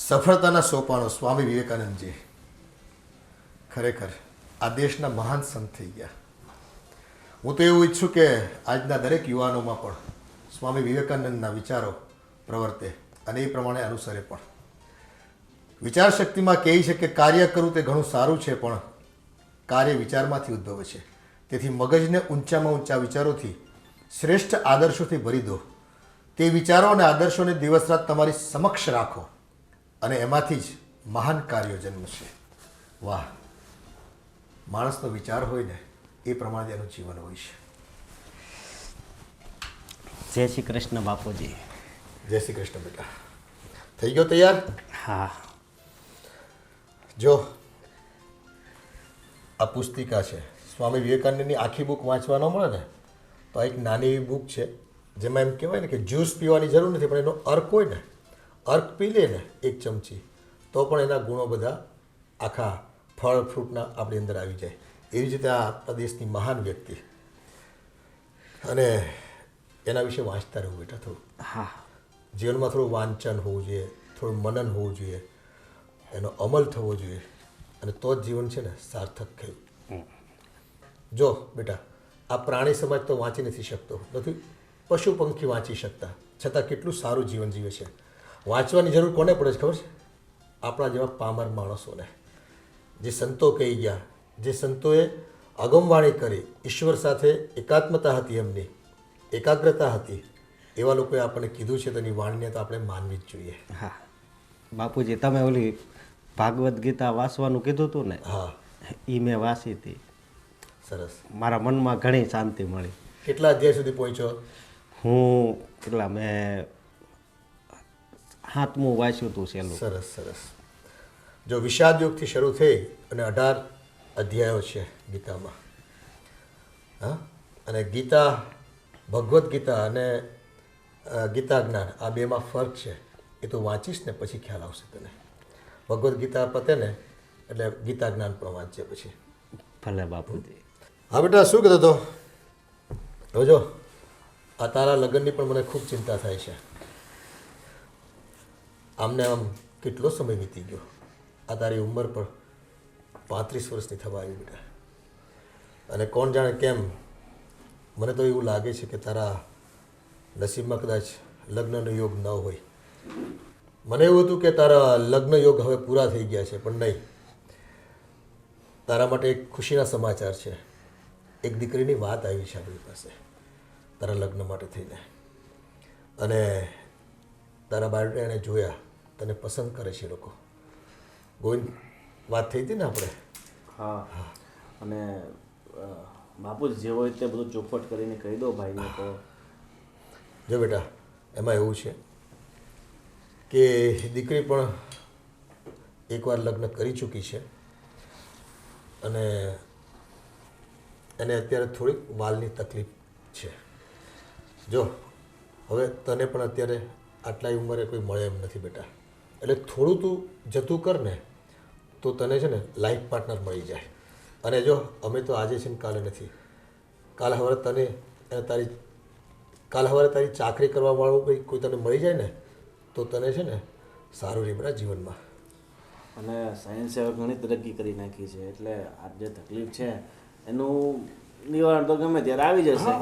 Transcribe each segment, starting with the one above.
સફળતાના સોપાનો સ્વામી વિવેકાનંદજી ખરેખર આ દેશના મહાન સંત થઈ ગયા. હું તો એવું ઈચ્છું કે આજના દરેક યુવાનોમાં પણ સ્વામી વિવેકાનંદના વિચારો પ્રવર્તે અને એ પ્રમાણે અનુસરે પણ. વિચાર શક્તિમાં કહે છે કે કાર્ય કરવું તે ઘણું સારું છે, પણ કાર્ય વિચારમાંથી ઉદ્ભવે છે. તેથી મગજને ઊંચામાં ઊંચા વિચારોથી, શ્રેષ્ઠ આદર્શોથી ભરી દો. તે વિચારો અને આદર્શોને દિવસ રાત તમારી સમક્ષ રાખો અને એમાંથી જ મહાન કાર્યો જન્મશે. વાહ! માણસનો વિચાર હોય ને એ પ્રમાણે એનું જીવન હોય છે. જય શ્રી કૃષ્ણ બાપુજી. જય શ્રી કૃષ્ણ બેટા. થઈ ગયો તૈયાર? હા. જો આ પુસ્તિકા છે, સ્વામી વિવેકાનંદની આખી બુક વાંચવા ન મળે ને તો આ એક નાની એવી બુક છે જેમાં એમ કહેવાય ને કે જ્યુસ પીવાની જરૂર નથી, પણ એનો અર્ક હોય ને, અર્ક પી લે ને એક ચમચી તો પણ એના ગુણો બધા આખા ફળ ફ્રૂટના આપણી અંદર આવી જાય. એવી જ રીતે આ આપણા દેશની મહાન વ્યક્તિ, અને એના વિશે વાંચતા રહેવું બેટા. થોડું હા, જીવનમાં થોડું વાંચન હોવું જોઈએ, થોડું મનન હોવું જોઈએ, એનો અમલ થવો જોઈએ, અને તો જ જીવન છે ને સાર્થક થયું. જો બેટા, આ પ્રાણી સમાજ તો વાંચી નથી શકતો, નથી પશુ પંખી વાંચી શકતા, છતાં કેટલું સારું જીવન જીવે છે. વાંચવાની જરૂર કોને પડે છે ખબર છે? આપણા જેવા પામર માણસોને. જે સંતો કહી ગયા, જે સંતોએ અગમવાણી કરી, ઈશ્વર સાથે એકાત્મતા હતી, એમની એકાગ્રતા હતી, એવા લોકોએ આપણને કીધું છે, તેની વાણીને તો આપણે માનવી જ જોઈએ. હા બાપુજી, તમે ઓલી ભાગવદ્ ગીતા વાંચવાનું કીધું હતું ને? હા, એ મેં વાંચી હતી. સરસ. મારા મનમાં ઘણી શાંતિ મળી. કેટલા અધ્યાય સુધી પહોંચ્યો? હું કેટલા મેં 7મું વાંચ્યું હતું છેલ્લું. સરસ સરસ. જો વિષાદ યોગથી શરૂ થઈ અને 18 અધ્યાયો છે ગીતામાં. હા, અને ગીતા, ભગવદ્ ગીતા અને ગીતા જ્ઞાન, આ બેમાં ફરક છે. એ તો વાંચીશ ને પછી ખ્યાલ આવશે તને. ભગવદ્ ગીતા પતે ને એટલે ગીતા જ્ઞાન પણ વાંચજે પછી. ભલે બાપુજી. હા બેટા, શું કહેતો હતો? હવે જો આ તારા લગ્નની પણ મને ખૂબ ચિંતા થાય છે. આમને આમ કેટલો સમય વીતી ગયો. આ તારી ઉંમર પણ 35 વર્ષની થવા આવી બેટા. અને કોણ જાણે કેમ, મને તો એવું લાગે છે કે તારા નસીબમાં કદાચ લગ્નનો યોગ ન હોય. મને એવું હતું કે તારા લગ્ન યોગ હવે પૂરા થઈ ગયા છે, પણ નહીં. તારા માટે એક ખુશીના સમાચાર છે. એક દીકરીની વાત આવી છે આપણી પાસે તારા લગ્ન માટે થઈને. અને તારા બાળકને એણે જોયા, તને પસંદ કરે છે લોકો. ગોવિંદ, વાત થઈ હતી ને આપણે? હા હા. અને બાપુ જે હોય તે બધું ચોખવટ કરીને કહી દો ભાઈને. તો જો બેટા, એમાં એવું છે કે દીકરી પણ એકવાર લગ્ન કરી ચૂકી છે, અને એને અત્યારે થોડીક વાલની તકલીફ છે. જો હવે તને પણ અત્યારે આટલા ઉંમરે કોઈ મળે એમ નથી બેટા, એટલે થોડું તું જતું કર ને તો તને છે ને લાઈફ પાર્ટનર મળી જાય. અને જો અમે તો આજે છે ને કાલે નથી, કાલ સવારે તને તારી કાલ સવારે તારી ચાકરી કરવાવાળું કોઈ તને મળી જાય ને તો તને છે ને સારું રહે બેટા જીવનમાં. અને સાયન્સે હવે ઘણી તરક્કી કરી નાખી છે, એટલે આ જે તકલીફ છે એનું નિવારણ તો ગમે ત્યારે આવી જશે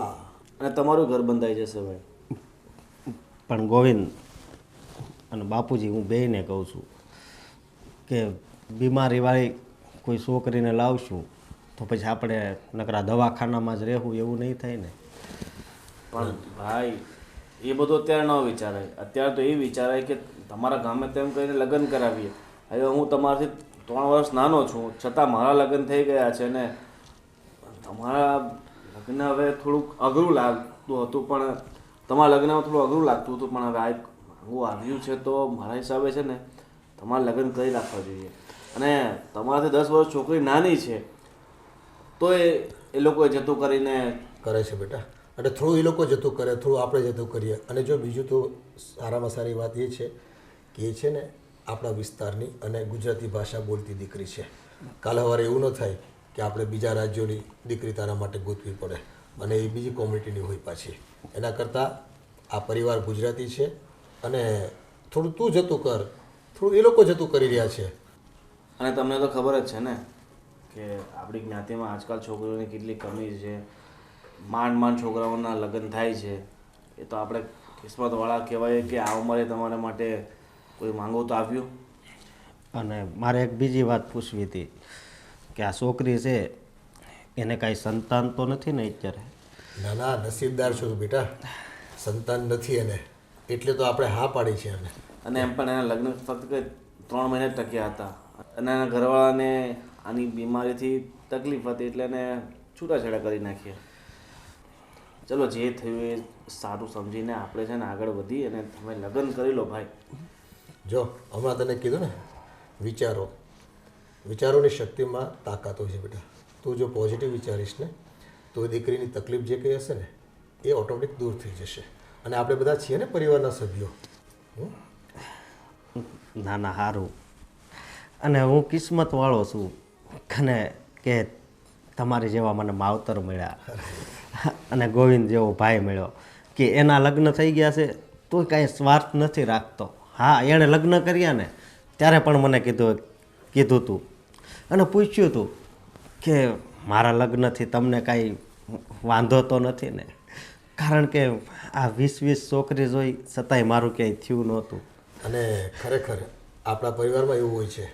અને તમારું ઘર બંધાઈ જશે ભાઈ. પણ ગોવિંદ અને બાપુજી, હું બેયને કહું છું કે બીમારીવાળી કોઈ છોકરીને લાવશું તો પછી આપણે નકરા દવાખાનામાં જ રહેવું એવું નહીં થાય ને. પણ ભાઈ એ બધું અત્યારે ન વિચારાય. અત્યારે તો એ વિચારાય કે તમારા ગામે તેમ કહીને લગ્ન કરાવીએ. હવે હું તમારાથી 3 વર્ષ નાનો છું, છતાં મારા લગ્ન થઈ ગયા છે ને તમારા લગ્ન હવે થોડુંક અઘરું લાગતું હતું, પણ તમારા લગ્નમાં થોડું અઘરું લાગતું હતું, પણ હવે આ હું આવ્યું છે તો મારા હિસાબે છે ને તમારા લગ્ન કરી રાખવા જોઈએ. અને તમારાથી 10 વર્ષ છોકરી નાની છે તો એ લોકોએ જતું કરીને કરે છે બેટા. એટલે થોડું એ લોકો જતું કરે, થોડું આપણે જતું કરીએ. અને જો બીજું તો સારામાં સારી વાત એ છે કે એ છે ને આપણા વિસ્તારની અને ગુજરાતી ભાષા બોલતી દીકરી છે. કાલ સવારે એવું ન થાય કે આપણે બીજા રાજ્યોની દીકરી તારા માટે ગોતવી પડે અને એ બીજી કોમ્યુનિટીની હોય પાછી. એના કરતાં આ પરિવાર ગુજરાતી છે, અને થોડું તું જતું કર થોડું એ લોકો જતું કરી રહ્યા છે. અને તમને તો ખબર જ છે ને કે આપણી જ્ઞાતિમાં આજકાલ છોકરીઓની કેટલી કમી છે. માંડ માંડ છોકરાઓના લગ્ન થાય છે. એ તો આપણે કિસ્મતવાળા કહેવાય કે આ ઉંમરે તમારા માટે કોઈ માંગવું તો આવ્યું. અને મારે એક બીજી વાત પૂછવી હતી કે આ છોકરી છે એને કાંઈ સંતાન તો નથી ને અત્યારે? ના ના, નસીબદાર છો તું બેટા, સંતાન નથી એને, એટલે તો આપણે હા પાડી છે એને. અને એમ પણ એના લગ્ન ફક્ત કંઈ 3 મહિને જ ટક્યા હતા. અને એના ઘરવાળાને આની બીમારીથી તકલીફ હતી એટલે એને છૂટાછેડા કરી નાખ્યા. ચલો જે થયું એ સારું સમજીને આપણે છે ને આગળ વધી અને તમે લગ્ન કરી લો ભાઈ. જો હમણાં તને કીધું ને, વિચારોની શક્તિમાં તાકાત હોય છે બેટા. તું જો પોઝિટિવ વિચારીશ ને તો એ દીકરીની તકલીફ જે કંઈ હશે ને એ ઓટોમેટિક દૂર થઈ જશે. અને આપણે બધા છીએ ને પરિવારના સભ્યો. ના ના, સારું. અને હું કિસ્મતવાળો છું અને કે તમારી જેવા મને માવતર મળ્યા અને ગોવિંદ જેવો ભાઈ મળ્યો કે એના લગ્ન થઈ ગયા છે તો કાંઈ સ્વાર્થ નથી રાખતો. હા, એણે લગ્ન કર્યા ને ત્યારે પણ મને કીધું તું અને પૂછ્યું હતું કે મારા લગ્નથી તમને કાંઈ વાંધો તો નથી ને? કારણ કે આ 20 છોકરી જોઈ છતાંય મારું ક્યાંય થયું નહોતું. અને ખરેખર આપણા પરિવારમાં એવું હોય છે,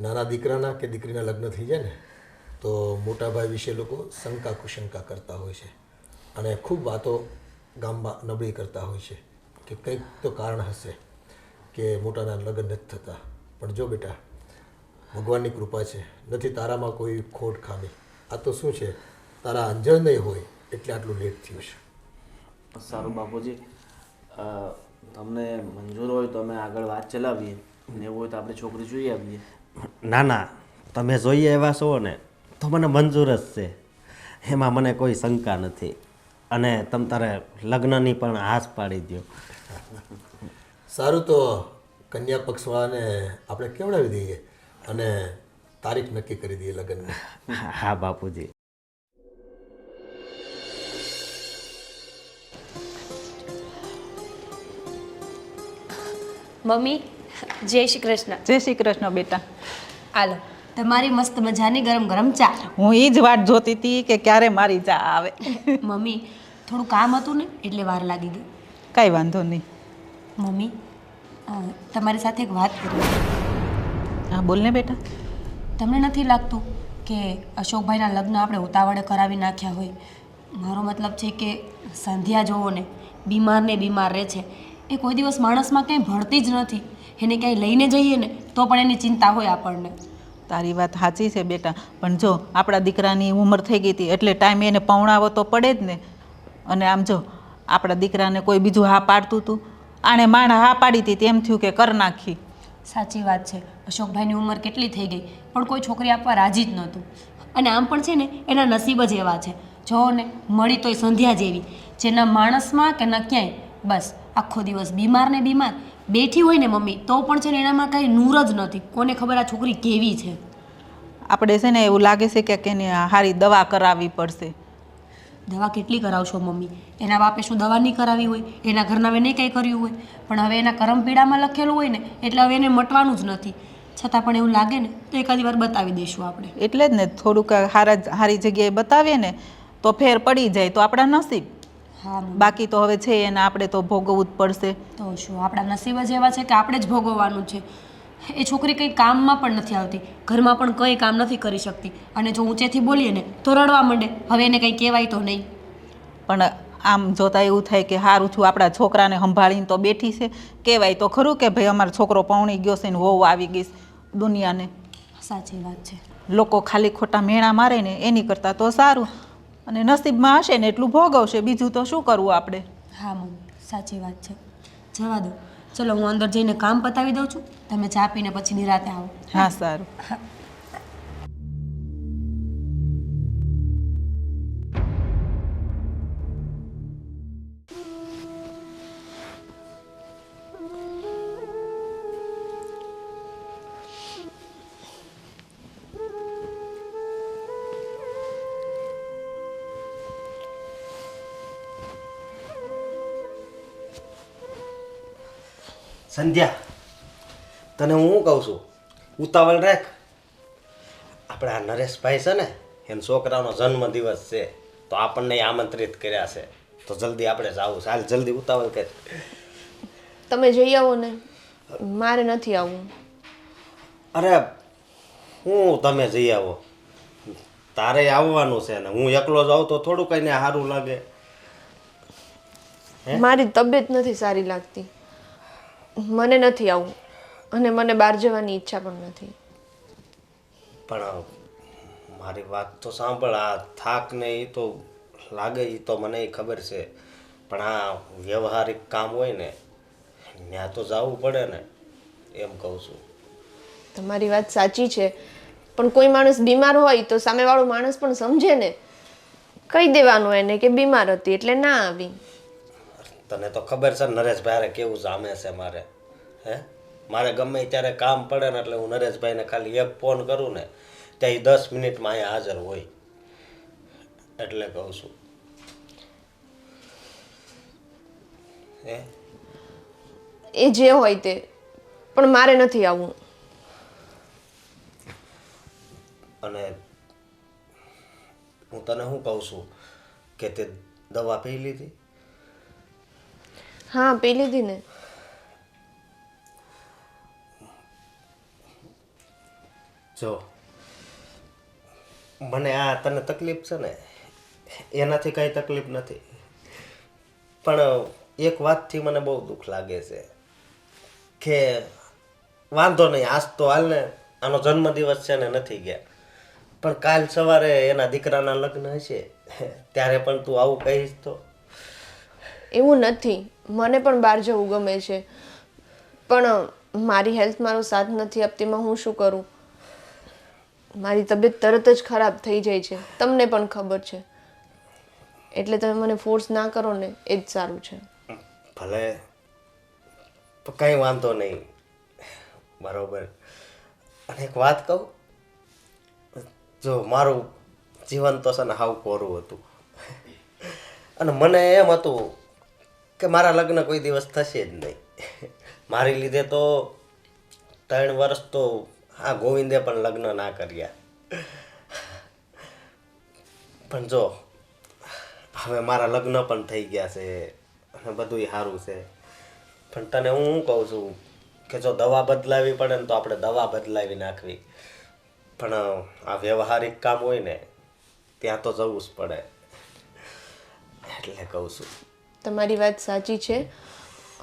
નાના દીકરાના કે દીકરીના લગ્ન થઈ જાય ને તો મોટા ભાઈ વિશે લોકો શંકા કુશંકા કરતા હોય છે અને ખૂબ વાતો ગામમાં નબળી કરતા હોય છે કે કંઈક તો કારણ હશે કે મોટાના લગ્ન નથી થતા. પણ જો બેટા, ભગવાનની કૃપા છે, નથી તારામાં કોઈ ખોટ ખામી. આ તો શું છે, તારા અંજળ નહીં હોય એટલે આટલું લેટ થયું છે. સારું બાપુજી, તમને મંજૂર હોય તો અમે આગળ વાત ચલાવીએ ને એવું હોય તો આપણે છોકરી જોઈ આવીએ. ના ના, તમે જોઈએ એવા છો ને તો મને મંજૂર જ છે, એમાં મને કોઈ શંકા નથી. અને તમે તારે લગ્નની પણ હાશ પાડી દો. સારું, તો કન્યા પક્ષવાળાને આપણે કેવડાવી દઈએ અને તારીખ નક્કી કરી દઈએ લગ્નની. હા બાપુજી. મમ્મી, જય શ્રી કૃષ્ણ. જય શ્રી કૃષ્ણ બેટા. હાલો, તમારી મસ્ત મજાની ગરમ ગરમ ચા. હું એ જ વાટ જોતી હતી કે ક્યારે મારી ચા આવે. મમ્મી, થોડું કામ હતું ને એટલે વાર લાગી ગઈ. કાંઈ વાંધો નહીં. મમ્મી, તમારી સાથે એક વાત કરવી છે. હા બોલ ને બેટા. તમને નથી લાગતું કે અશોકભાઈના લગ્ન આપણે ઉતાવળે કરાવી નાખ્યા હોય? મારો મતલબ છે કે સંધ્યા જોવો ને બીમાર રહે છે. એ કોઈ દિવસ માણસમાં ક્યાંય ભળતી જ નથી. એને ક્યાંય લઈને જઈએ ને તો પણ એની ચિંતા હોય આપણને. તારી વાત સાચી છે બેટા, પણ જો આપણા દીકરાની ઉંમર થઈ ગઈ હતી એટલે ટાઈમે એને પૌણાવો તો પડે જ ને. અને આમ જો આપણા દીકરાને કોઈ બીજું હા પાડતું હતું, આણે માણા હા પાડી હતી તેમ થયું કે કર નાખી. સાચી વાત છે, અશોકભાઈની ઉંમર કેટલી થઈ ગઈ પણ કોઈ છોકરી આપવા રાજી જ નહોતું. અને આમ પણ છે ને એના નસીબ જ એવા છે. જો ને મળી તોય સંધ્યા જેવી, જેના માણસમાં કે ના ક્યાંય, બસ આખો દિવસ બીમાર ને બીમાર બેઠી હોય ને મમ્મી તો પણ છે ને એનામાં કાંઈ નૂર જ નથી. કોને ખબર આ છોકરી કેવી છે. આપણે છે ને એવું લાગે છે કે એને સારી દવા કરાવવી પડશે. દવા કેટલી કરાવશો મમ્મી? એના બાપે શું દવા નહીં કરાવી હોય? એના ઘરના હવે નહીં કંઈ કર્યું હોય, પણ હવે એના કરમપીડામાં લખેલું હોય ને એટલે હવે એને મટવાનું જ નથી. છતાં પણ એવું લાગે ને તો એકાદી વાર બતાવી દઈશું આપણે. એટલે જ ને થોડુંક સારી જગ્યાએ બતાવીએ ને તો ફેર પડી જાય તો આપણા નસીબ. હા મમ્મી. બાકી તો હવે છે એને આપણે તો ભોગવવું જ પડશે. તો શું આપણા નસીબ જ એવા છે કે આપણે જ ભોગવવાનું છે. એ છોકરી કંઈ કામમાં પણ નથી આવતી, ઘરમાં પણ કંઈ કામ નથી કરી શકતી. અને જો ઊંચેથી બોલીએ ને તો રડવા માંડે. હવે એને કંઈ કહેવાય તો નહીં. પણ આમ જોતા એવું થાય કે સારું છું આપણા છોકરાને સંભાળીને તો બેઠી છે. કહેવાય તો ખરું કે ભાઈ અમારો છોકરો પૌણી ગયો છે ને વહુ આવી ગઈ દુનિયાને. સાચી વાત છે. લોકો ખાલી ખોટા મેણા મારે ને એની કરતાં તો સારું. અને નસીબમાં હશે ને એટલું ભોગવશે, બીજું તો શું કરવું આપણે. હા મમ્મી, સાચી વાત છે. જવા દો, ચલો હું અંદર જઈને કામ પતાવી દઉં છું. તમે ચા પીને પછી નિરાતે આવો. હા સારું. સંધ્યા, તને હું શું કહું છું, ઉતાવળ રાખ. આપણે આ નરેશભાઈ છે ને, એમ છોકરાનો જન્મદિવસ છે, તો આપણને આમંત્રિત કર્યા છે, તો જલ્દી આપણે જાવું છે. હાલ જલ્દી ઉતાવળ કર. તમે જઈ આવો ને, મારે નથી આવવું. અરે હું તમે જઈ આવો, તારે આવવાનું છે ને હું એકલો જાઉં તો થોડું કઈને સારું લાગે. મારી તબિયત નથી સારી લાગતી, મને નથી આવવું, અને મને બહાર જવાની ઈચ્છા પણ નથી. પણ મારી વાત તો સાંભળ, આ થાક ને એ તો લાગે, એ તો મને ખબર છે, પણ આ વ્યવહારિક કામ હોય ને ત્યાં તો જવું પડે ને, એમ કહું છું. તમારી વાત સાચી છે, પણ કોઈ માણસ બીમાર હોય તો સામેવાળો માણસ પણ સમજે ને. કહી દેવાનું એને કે બીમાર હતી એટલે ના આવી. તને તો ખબર છે નરેશભાઈ હારે કેવું જામે છે મારે. મારે ગમે ત્યારે કામ પડે ને એટલે હું નરેશભાઈને ખાલી એક ફોન કરું ને ત્યાં 10 મિનિટમાં અહીંયા હાજર હોય, એટલે કહું છું. એ જે હોય તે, પણ મારે નથી આવવું. અને હું તને શું કહું છું કે તે દવા પી લીધી? હા, પી લીધી ને. જો મને આ તને તકલીફ છે ને એનાથી કાંઈ તકલીફ નથી, પણ એક વાતથી મને બહુ દુઃખ લાગે છે કે વાંધો નહીં, આજ તો હાલ ને આનો જન્મદિવસ છે ને નથી ગયા, પણ કાલ સવારે એના દીકરાના લગ્ન હશે ત્યારે પણ તું આવું કહીશ તો? એવું નથી, મને પણ બહાર જવું ગમે છે, પણ મારી હેલ્થ મારો સાથ નથી આપતીમાં હું શું કરું? મારી તબિયત તરત જ ખરાબ થઈ જાય છે, તમને પણ ખબર છે, એટલે તમે મને ફોર્સ ના કરો ને એ જ સારું છે. ભલે, તો કંઈ વાંધો નહીં, બરોબર. અને એક વાત કહું, જો મારું જીવન તો છે ને હાવ કોરું હતું, અને મને એમ હતું કે મારા લગ્ન કોઈ દિવસ થશે જ નહીં. મારી લીધે તો 3 વર્ષ તો આ ગોવિંદે પણ લગ્ન ના કર્યા. પણ જો હવે મારા લગ્ન પણ થઈ ગયા છે અને બધુંય સારું છે, પણ તને હું શું કહું છું કે જો દવા બદલાવી પડે ને તો આપણે દવા બદલાવી નાખવી, પણ આ વ્યવહારિક કામ હોય ને ત્યાં તો જવું જ પડે, એટલે કહું છું. તમારી વાત સાચી છે.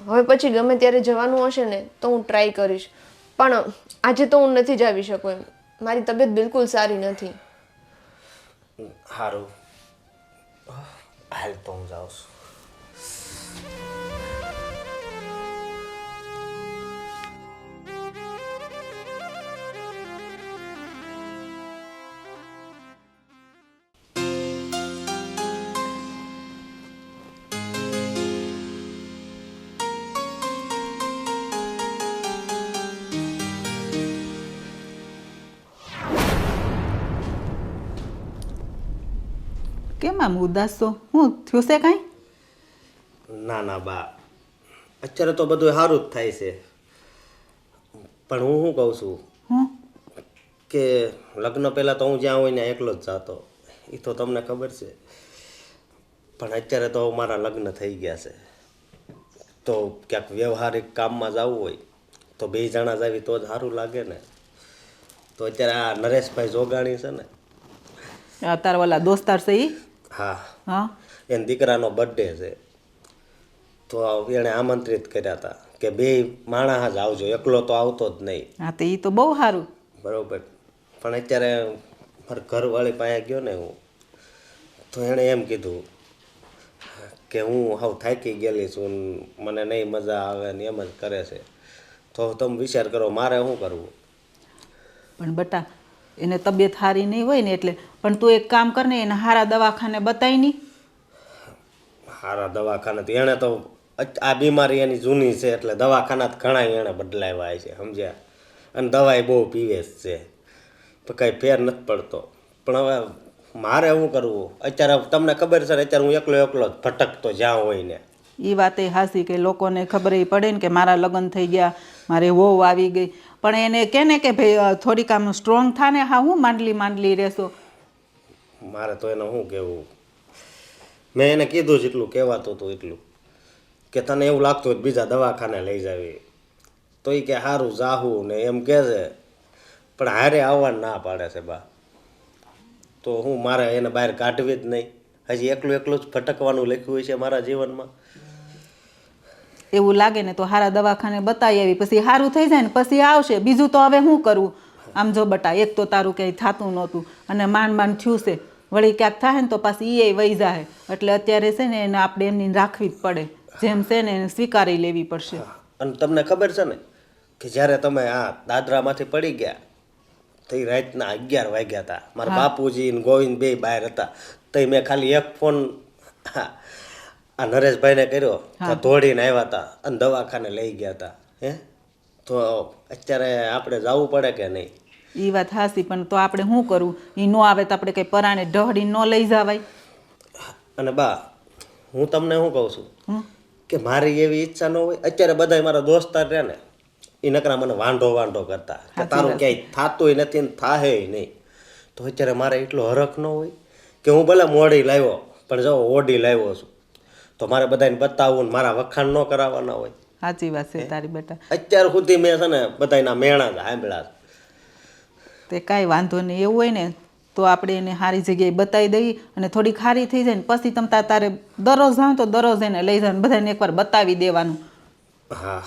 હવે પછી ગમે ત્યારે જવાનું હશે ને તો હું ટ્રાય કરીશ, પણ આજે તો હું નથી જ આવી શકું એમ. મારી તબિયત બિલકુલ સારી નથી. સારું, હાલ તો હું જાઉં છું. કેમ આમ ઉદાસ છો? હું થયું છે કાંઈ? ના ના બા, અત્યારે તો બધું સારું જ થાય છે, પણ હું શું કહું છું હું કે લગ્ન પહેલાં તો હું જ્યાં હોય ને એકલો જ જાતો, એ તો તમને ખબર છે, પણ અત્યારે તો મારા લગ્ન થઈ ગયા છે, તો ક્યાંક વ્યવહારિક કામમાં જવું હોય તો 2 જણા જાવી તો જ સારું લાગે ને. તો અત્યારે આ નરેશભાઈ જોગાણી છે ને, તારા ઓલા દોસ્તાર છે ઈ? હા, હા, એના દીકરાનો બર્થડે છે, તો એણે આમંત્રિત કર્યા હતા કે 2 માણસ જ આવજો, એકલો તો આવતો જ નહીં. હા, તો ઈ તો બહુ સારું. બરોબર, પણ અત્યારે મારા ઘરવાળી પાસે ગયો ને હું, તો એણે એમ કીધું કે હું હાવ થાકી ગયેલી છું, મને નહીં મજા આવે ને એમ જ કરે છે, તો તમે વિચાર કરો મારે શું કરવું? પણ બટા, એને તબિયત સારી નહીં હોય ને એટલે, પણ તું એક કામ કર ને, એને સારા દવાખાને બતાવી નહીં. સારા દવાખાના તો એણે તો આ બીમારી એની જૂની છે એટલે દવાખાના જ ઘણા એણે બદલાવ્યા છે, સમજ્યા, અને દવાઈ બહુ પીવે જ છે, તો કાંઈ ફેર નથી પડતો. પણ હવે મારે શું કરવું? અત્યારે તમને ખબર છે ને, અત્યારે હું એકલો જ ભટકતો જ્યાં હોય ને. એ વાત એ હાસી કે લોકોને ખબર પડે ને કે મારા લગ્ન થઈ ગયા, મારે વહુ આવી ગઈ, પણ એને કે ને કે ભાઈ થોડીક આમ સ્ટ્રોંગ થાને. હા હું માંડલી રહેશો. મારે તો એને શું કહેવું, મેં એને કીધું જેટલું કહેવાતું હતું એટલું, કે તને એવું લાગતું હોય બીજા દવાખાને લઈ જાવી, તો એ કે સારું જાહું ને એમ કહે છે, પણ હારે આવવાનું ના પાડે છે બા. તો હું મારે એને બહાર કાઢવી જ નહીં, હજી એકલું જ ભટકવાનું લખ્યું હોય છે મારા જીવનમાં. એવું લાગે ને તો હારા દવાખાને બતાવી આવી, પછી સારું થઈ જાય ને પછી આવશે. બીજું તો હવે શું કરવું? આમ જો બટા, એક તો તારું કંઈ થતું નહોતું અને માંડ થયું છે, વળી ક્યાંક થાય ને તો પાછી એ વહી જાય. એટલે અત્યારે છે ને એને આપણે એમની રાખવી જ પડે, જેમ છે ને એને સ્વીકારી લેવી પડશે. અને તમને ખબર છે ને કે જ્યારે તમે આ દાદરામાંથી પડી ગયા તો એ રાતના 11 વાગ્યા હતા. મારા બાપુજી ને ગોવિંદ બે બહાર હતા. તો મેં ખાલી એક ફોન આ નરેશભાઈને કર્યો તો દોડીને આવ્યા હતા અને દવાખાને લઈ ગયા હતા. તો અત્યારે આપણે જવું પડે કે નહીં? એ વાત હાસી, પણ તો આપણે શું કરવું? એ ન આવે તો આપણે કંઈ પરાણે ઢહડી ન લઈ જવાય. અને બા, હું તમને શું કહું છું કે મારી એવી ઈચ્છા ન હોય. અત્યારે બધા મારા દોસ્તાર રહ્યા ને એ નકરા મને વાંઢો કરતા કે તારું ક્યાંય થાતુંય નથી ને થાહે નહીં. તો અત્યારે મારે એટલો હરખ ન હોય કે હું ભલે મોડી લાવ્યો પણ જો ઓડી લાવ્યો છું તો મારે બધાને બતાવવું ને મારા વખાણ ન કરાવવાના હોય. સાચી વાત છે તારી બેટા. અત્યાર સુધી મેં છે ને બધાના મેણા જ સાંભળ્યા. તે કાંઈ વાંધો નહીં. એવું હોય ને તો આપણે એને સારી જગ્યાએ બતાવી દઈએ અને થોડીક સારી થઈ જાય ને પછી તમે તારે દરરોજ જાઓ તો દરરોજ એને લઈ જાવ, બધાને એકવાર બતાવી દેવાનું. હા,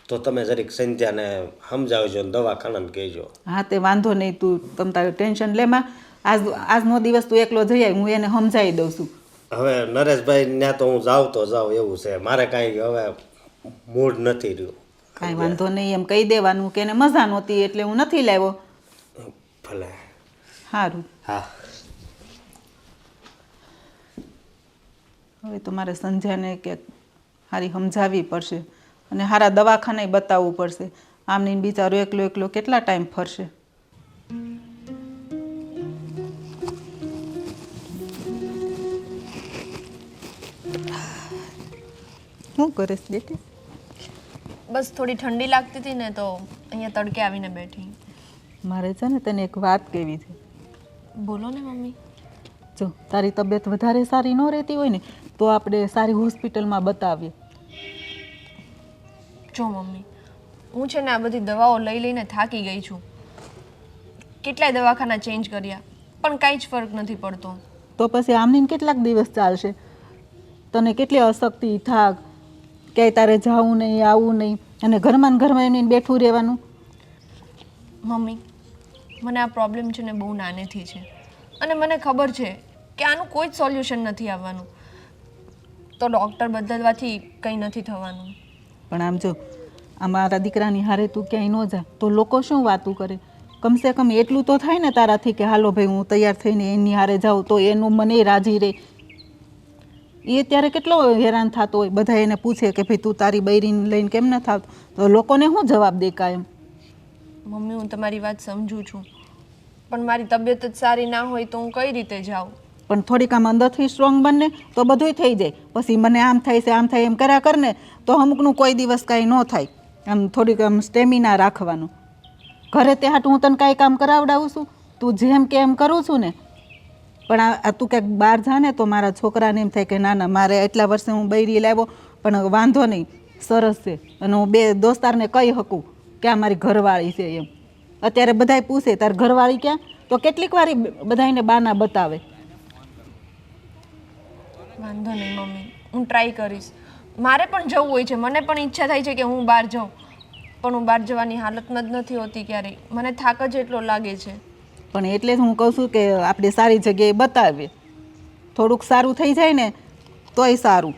તો તમે જરીક સંધ્યાને સમજાવજો ને દવાખાનાને કહેજો. હા તે વાંધો નહીં, તું તમ તારે ટેન્શન લેમાં. આજનો દિવસ તું એકલો જઈ આવી, હું એને સમજાવી દઉં છું. હવે નરેશભાઈ ત્યાં તો હું જાઉં તો જાઉં એવું છે. મારે કાંઈ હવે મૂડ નથી રહ્યું. કાંઈ વાંધો નહીં એમ કહી દેવાનું કે એને મજા નહોતી એટલે હું નથી લાવ્યો. ભલે. સારું. હા. હવે તો મારે સંધ્યાને કે સારી સમજાવવી પડશે અને સારા દવાખાને બતાવવું પડશે. આમની બિચારો એકલો કેટલા ટાઈમ ફરશે? શું કરીશ બેટી? બસ થોડી ઠંડી લાગતી હતી ને તો અહીંયા તડકે આવીને બેઠી. મારે છે ને તને એક વાત કહેવી છે. બોલો ને મમ્મી. જો તારી તબિયત વધારે સારી ન રહેતી હોય ને તો આપણે સારી હોસ્પિટલમાં બતાવીએ. જો મમ્મી, હું છે ને આ બધી દવાઓ લઈને થાકી ગઈ છું. કેટલાય દવાખાના ચેન્જ કર્યા પણ કાંઈ જ ફરક નથી પડતો. તો પછી આમની કેટલાક દિવસ ચાલશે? તને કેટલી અશક્તિ, થાક, ક્યાંય તારે જવું નહીં, આવવું નહીં અને ઘરમાં એમને બેઠું રહેવાનું. મમ્મી, મને આ પ્રોબ્લેમ છે ને બહુ નાનેથી છે અને મને ખબર છે કે આનું કોઈ જ સોલ્યુશન નથી આવવાનું. તો ડૉક્ટર બદલવાથી કંઈ નથી થવાનું. પણ આમ જો અમારા દીકરાની હારે તું ક્યાંય ન જા તો લોકો શું વાતું કરે? કમસે કમ એટલું તો થાય ને તારાથી કે હાલો ભાઈ હું તૈયાર થઈને એની હારે જાઉં તો એનું મને રાજી રહે. એ ત્યારે કેટલો હેરાન થતો હોય. બધા એને પૂછે કે ભાઈ તું તારી બૈરીને લઈને કેમ ન થાવ? તો લોકોને શું જવાબ દે કાયમ? મમ્મી, હું તમારી વાત સમજું છું પણ મારી તબિયત જ સારી ના હોય તો હું કઈ રીતે જાઉં? પણ થોડીક આમ અંદરથી સ્ટ્રોંગ બનને તો બધુંય થઈ જાય. પછી મને આમ થાય છે આમ થાય એમ કર્યા કરને તો અમુકનું કોઈ દિવસ કાંઈ ન થાય. આમ થોડીક આમ સ્ટેમિના રાખવાનું. ઘરે તે હાટું હું તને કાંઈ કામ કરાવડાવું છું? તું જેમ કે એમ કરું છું ને. પણ આ તું ક્યાંક બહાર જા ને તો મારા છોકરાને એમ થાય કે ના ના મારે એટલા વર્ષે હું બૈરી લાવ્યો પણ વાંધો નહીં, સરસ છે અને હું બે દોસ્તારને કહી શકું કે આ મારી ઘરવાળી છે એમ. અત્યારે બધાય પૂછે તાર ઘરવાળી ક્યાં? તો કેટલીક વાર બધાને બાના બતાવે. વાંધો નહીં મમ્મી, હું ટ્રાય કરીશ. મારે પણ જવું હોય છે, મને પણ ઈચ્છા થાય છે કે હું બહાર જાઉં પણ હું બહાર જવાની હાલતમાં જ નથી હોતી ક્યારેય. મને થાક જ એટલો લાગે છે. પણ એટલે જ હું કહું છું કે આપણે સારી જગ્યાએ બતાવીએ. થોડુંક સારું થઈ જાય ને તોય સારું.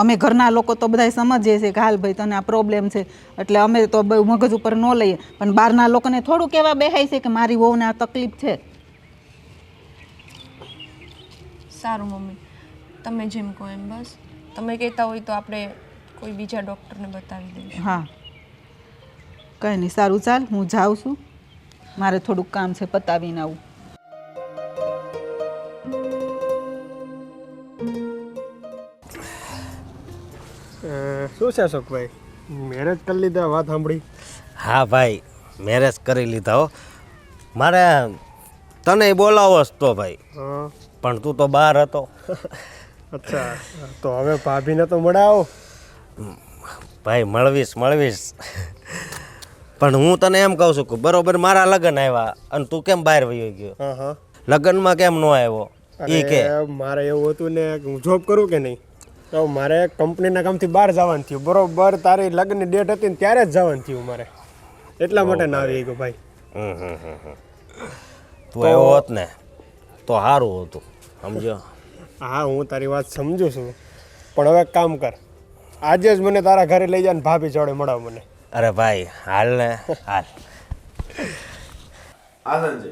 અમે ઘરના લોકો તો બધાય સમજીએ છીએ કે હાલ ભાઈ તને આ પ્રોબ્લેમ છે એટલે અમે તો બહુ મગજ ઉપર ન લઈએ, પણ બહારના લોકોને થોડુંક એવા બેહાય છે કે મારી વહુને આ તકલીફ છે. સારું મમ્મી, તમે જેમ કહો એમ. બસ તમે કહેતા હોય તો આપણે કોઈ બીજા ડૉક્ટરને બતાવી દઈશું. હા કંઈ નહીં, સારું ચાલ હું જાઉં છું. મારે થોડુંક કામ છે, પતાવીને આવું. શું છે અશોકભાઈ, મેરેજ કરી લીધા? વાત સાંભળી. હા ભાઈ, મેરેજ કરી લીધા હો. મારે તને બોલાવો જ તો ભાઈ, હા પણ તું તો બહાર હતો. અચ્છા, તો હવે ભાભીને તો મળાવો. ભાઈ મળવીશ પણ હું તને એમ કહું છું કે બરોબર મારા લગ્ન આવ્યા અને તું કેમ બહાર વયો ગયો? હા હા લગ્નમાં કેમ ન આવ્યો એ કે. અરે મારે એવું હતું ને કે હું જોબ કરું કે નહીં, તો મારે કંપનીના કામથી બહાર જવાનું થયું. બરોબર તારી લગ્નની ડેટ હતી ને ત્યારે જ જવાનું થયું મારે, એટલા માટે ના આવી ગયો ભાઈ. તું આવ્યો હોત ને તો સારું હતું, સમજો. હા હું તારી વાત સમજુ છું, પણ હવે એક કામ કર, આજે જ મને તારા ઘરે લઈ જા ને ભાભી જોડે મળાવ મને. અરે ભાઈ હાલ ને હાલ. આ સંજય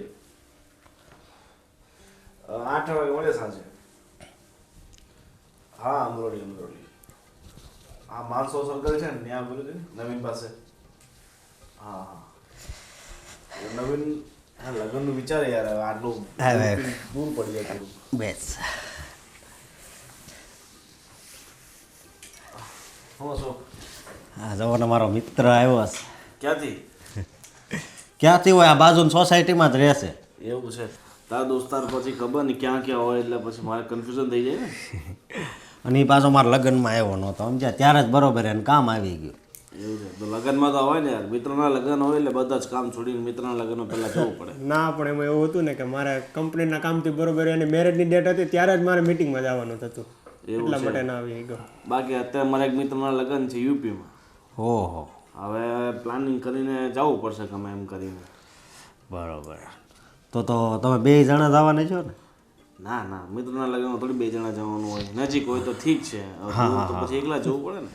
8 વાગે મળે સાંજે. હા અમરોલી હા માણસો સર્કલ છે ને ત્યાં બોલું છે નવીન પાસે. હા હા નવીન હા લગ્નનું વિચારે યાર, હવે આટલું દૂર પડી જાય થોડું. બેસ. હું શું હા જવાનો મારો મિત્ર આવ્યો હશે. ક્યાંથી? ક્યાંથી હોય? આ બાજુની સોસાયટીમાં જ રહેશે. એવું છે? તારા દોસ્તાર પછી ખબર નહીં ક્યાં ક્યાં હોય એટલે પછી મારે કન્ફ્યુઝન થઈ જાય ને. અને એ પાછો મારા લગ્નમાં આવ્યો નહોતો, સમજ્યા? ત્યારે જ બરોબર એને કામ આવી ગયું. એવું છે? તો લગ્નમાં તો હોય ને યાર, મિત્રના લગ્ન હોય એટલે બધા જ કામ છોડીને મિત્રના લગ્નમાં પહેલાં જવું પડે. ના પણ એમાં એવું હતું ને કે મારે કંપનીના કામથી બરોબર એની મેરેજની ડેટ હતી ત્યારે જ મારે મિટિંગમાં જવાનું થતું, એટલા માટે ના આવી ગયો. બાકી અત્યારે મારા એક મિત્રના લગ્ન છે યુપીમાં. ઓહો, હવે પ્લાનિંગ કરીને જવું પડશે ગમે એમ કરીને. બરોબર. તો તમે 2 જણા જવાના છો ને? ના ના, મિત્રના લગ્નમાં થોડી 2 જણા જવાનું હોય, નજીક હોય તો ઠીક છે, દૂર તો પછી એકલા જવું પડે ને.